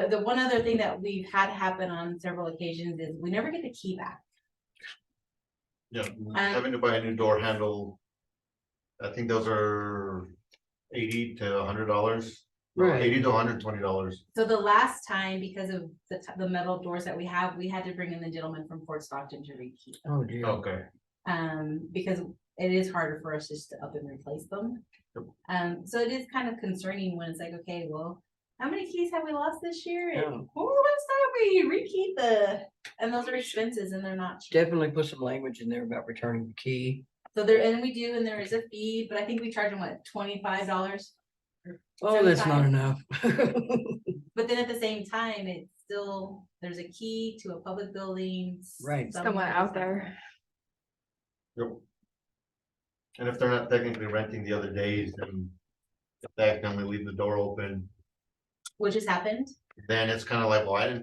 The one other thing that we've had happen on several occasions is we never get the key back. Yeah, having to buy a new door handle, I think those are $80 to $100. Right. $80 to $120. So the last time, because of the metal doors that we have, we had to bring in the gentleman from Fort Stockton to rekey. Oh, dear. Okay. Because it is harder for us just to up and replace them. So it is kind of concerning when it's like, okay, well, how many keys have we lost this year? And Yeah. last time we rekeyed and those are expenses and they're not cheap. Definitely put some language in there about returning the key. So there is a fee, but I think we charge them $25. Oh, that's not 75. enough. But then at the same time, it's still, there's a key to a public building. Right. Somewhere out there. Yep. And if they're not technically renting the other days, then if they accidentally leave the door open, Which has happened. then it's kind of like, well,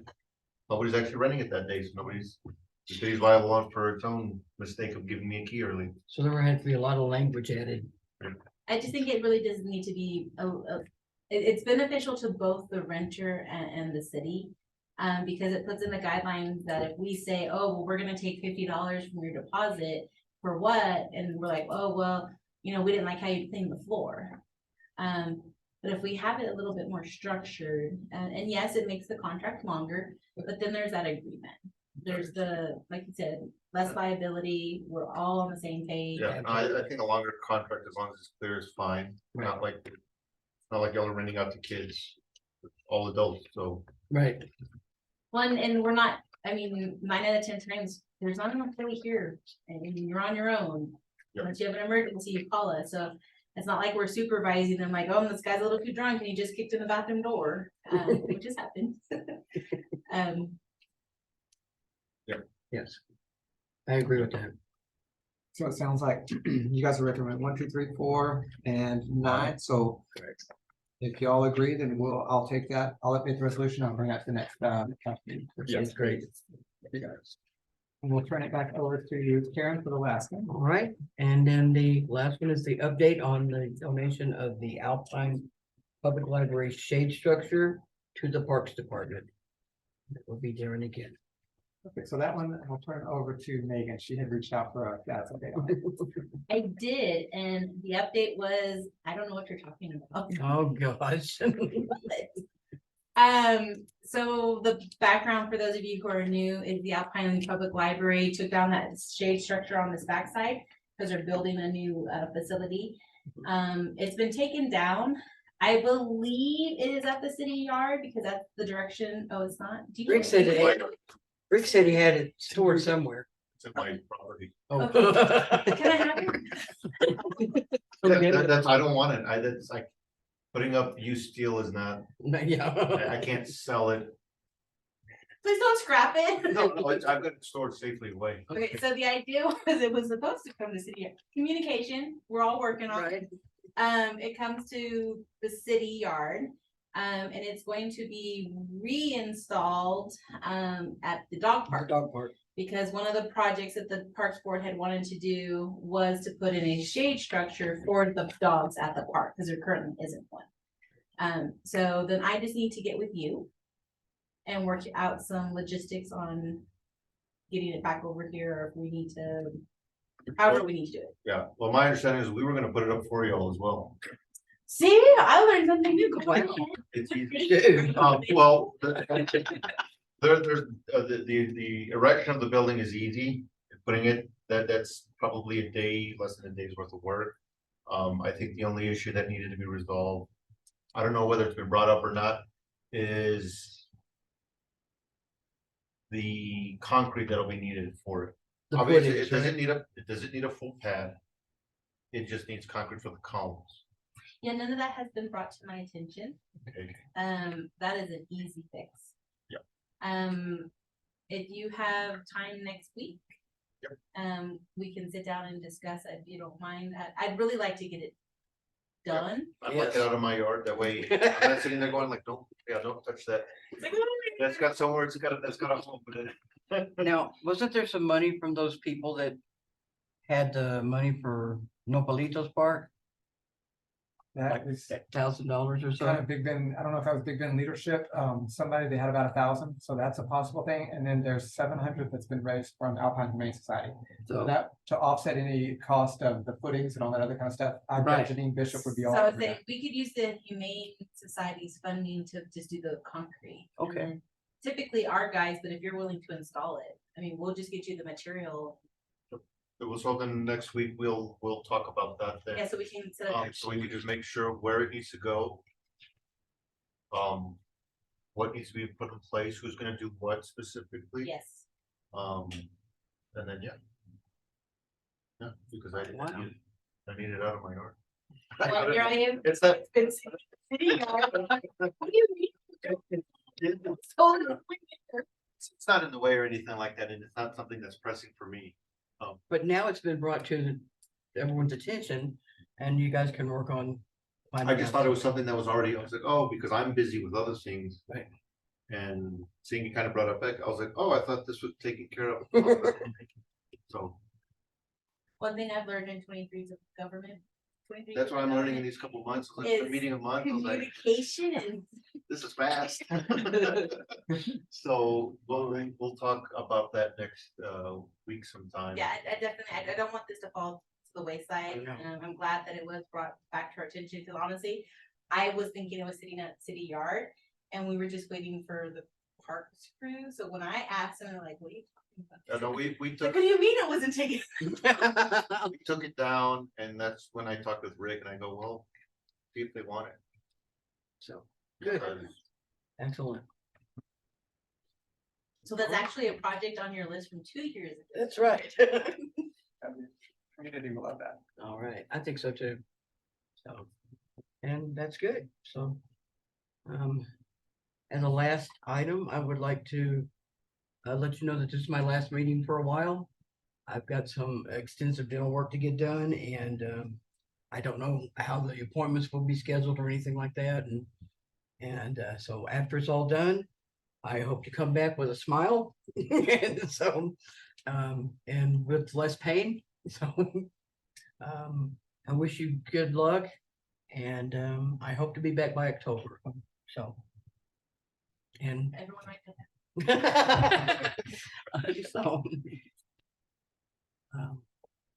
nobody's actually renting it that day, so the city's liable on for its own mistake of giving me a key early. So there had to be a lot of language added. I just think it really does need to be, it's beneficial to both the renter and the city. Because it puts in the guidelines that if we say, oh, well, we're gonna take $50 from your deposit, for what? And we're like, oh, well, we didn't like how you cleaned the floor. But if we have it a little bit more structured, and yes, it makes the contract longer, but then there's that agreement. There's like you said, less liability, we're all on the same page. Yeah, I think a longer contract, as long as it's clear, is fine. Not like y'all are renting out to kids, all adults, so. Right. And we're not, 9 out of 10 times, there's not enough really here, and you're on your own. Yep. Once you have an emergency, you call us, so it's not like we're supervising them, like, oh, this guy's a little too drunk and he just kicked in the bathroom door, which has happened. Yes. I agree with that. So it sounds like you guys are recommending 1, 2, 3, 4, and 9, so. If y'all agree, then I'll take that, I'll update the resolution, I'll bring that to the next, council meeting. That's great. You guys. And we'll turn it back over to you, Karen, for the last one. All right, and then the last one is the update on the donation of the Alpine Public Library shade structure to the Parks Department. It will be there and again. Okay, so that one, I'll turn over to Megan, she had reached out for that's okay. on it. I did, and the update was, I don't know what you're talking about. Oh, gosh. So the background for those of you who are new is the Alpine Public Library took down that shade structure on this backside because they're building a new facility. It's been taken down. I believe it is at the city yard because that's the direction. Oh, it's not. Do you Rick said Rick said he had it stored somewhere. It's in my property. Oh. Can I have it? That's, I don't want it. That's like, putting up used steel is not, I Yeah. can't sell it. Please don't scrap it. No, I've got it stored safely away. Okay, so the idea was it was supposed to come to city, communication, we're all working on it. It comes to the city yard, and it's going to be reinstalled, at the dog park. Dog park. Because one of the projects that the Parks Board had wanted to do was to put in a shade structure for the dogs at the park, because there currently isn't one. So then I just need to get with you and work out some logistics on getting it back over here, or if we need to, however we need to do it. Yeah, well, my understanding is we were gonna put it up for y'all as well. See, I learned something new. Go ahead. It's easy. Dude. Well, there's, the erection of the building is easy. Putting it, that's probably a day, less than a day's worth of work. I think the only issue that needed to be resolved, I don't know whether it's been brought up or not, is the concrete that'll be needed for it. The Obviously, footings, it doesn't right? need a full pad. It just needs concrete for the columns. Yeah, none of that has been brought to my attention. Okay. That is an easy fix. Yep. If you have time next week. Yep. We can sit down and discuss, if you don't mind. I'd really like to get it done. I'd like it out of my yard, that way I'm not sitting there going like, don't touch that. It's like, "Oh, That's got somewhere, that's got a home with it. Now, wasn't there some money from those people that had the money for Nopalitos Park, That is $1,000 or kind so? of Big Ben, I don't know if that was Big Ben leadership, somebody, they had about 1,000, so that's a possible thing, and then there's 700 that's been raised from Alpine Humane Society. So So, that, to offset any cost of the footings and all that other kind of stuff, I Right. bet Janine Bishop would be all So I over would say that. we could use the Humane Society's funding to just do the concrete. And Okay. then typically our guys, but if you're willing to install it, I mean, we'll just get you the material. It was something next week, we'll talk about that then. Yeah, so we can set up. So we can just make sure where it needs to go. What needs to be put in place, who's gonna do what specifically. Yes. And then, yeah. Yeah, because I Wow. need it out of my yard. Well, here I am. It's that. It's city yard. What do you mean? It's totally- It's not in the way or anything like that, and it's not something that's pressing for me. but now it's been brought to everyone's attention and you guys can work on. I finding just out. thought it was something that was already, I was like, oh, because I'm busy with other things. Right. And seeing you kind of brought up back, I was like, oh, I thought this was taken care of. So One thing I've learned in 23 years of government. 23 that's what I'm learning in government, these couple months, like a Is meeting a month, I was like, Communication and this is fast. So we'll talk about that next week sometime. yeah, I definitely, I don't want this to fall to the wayside. No. I'm glad that it was brought back to our attention, because honestly, I was thinking it was sitting at city yard and we were just waiting for the parks crew. So when I asked them, they're like, what are you talking about? No, we Like, took, what do you mean it wasn't taken? we took it down, and that's when I talked with Rick and I go, well, see if they want it. So, good, Because excellent. So that's actually a project on your list from 2 years ago. That's right. Community will love that. All right, I think so too. So, and that's good, so. As a last item, I would like to let you know that this is my last meeting for a while. I've got some extensive dental work to get done and I don't know how the appointments will be scheduled or anything like that, and so after it's all done, I hope to come back with a smile. And so, and with less pain, so. I wish you good luck and I hope to be back by October, so. And Everyone might know that. so.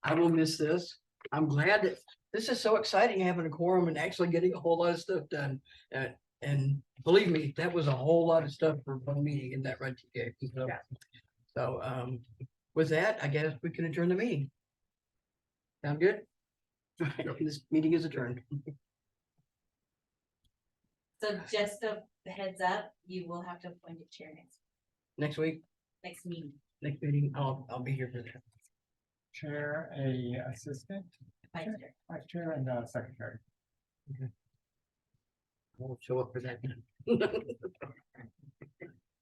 I will miss this. I'm glad that this is so exciting, having a quorum and actually getting a whole lot of stuff done. And believe me, that was a whole lot of stuff for one meeting in that right TK. So, Yeah. so, with that, I guess we can adjourn the meeting. Sound good? This meeting is adjourned. So just a heads up, you will have to appoint a chair Next week, next meeting. next meeting, I'll be here for that. Chair, a assistant, Vice chair. vice chair and a secretary. I won't show up for that.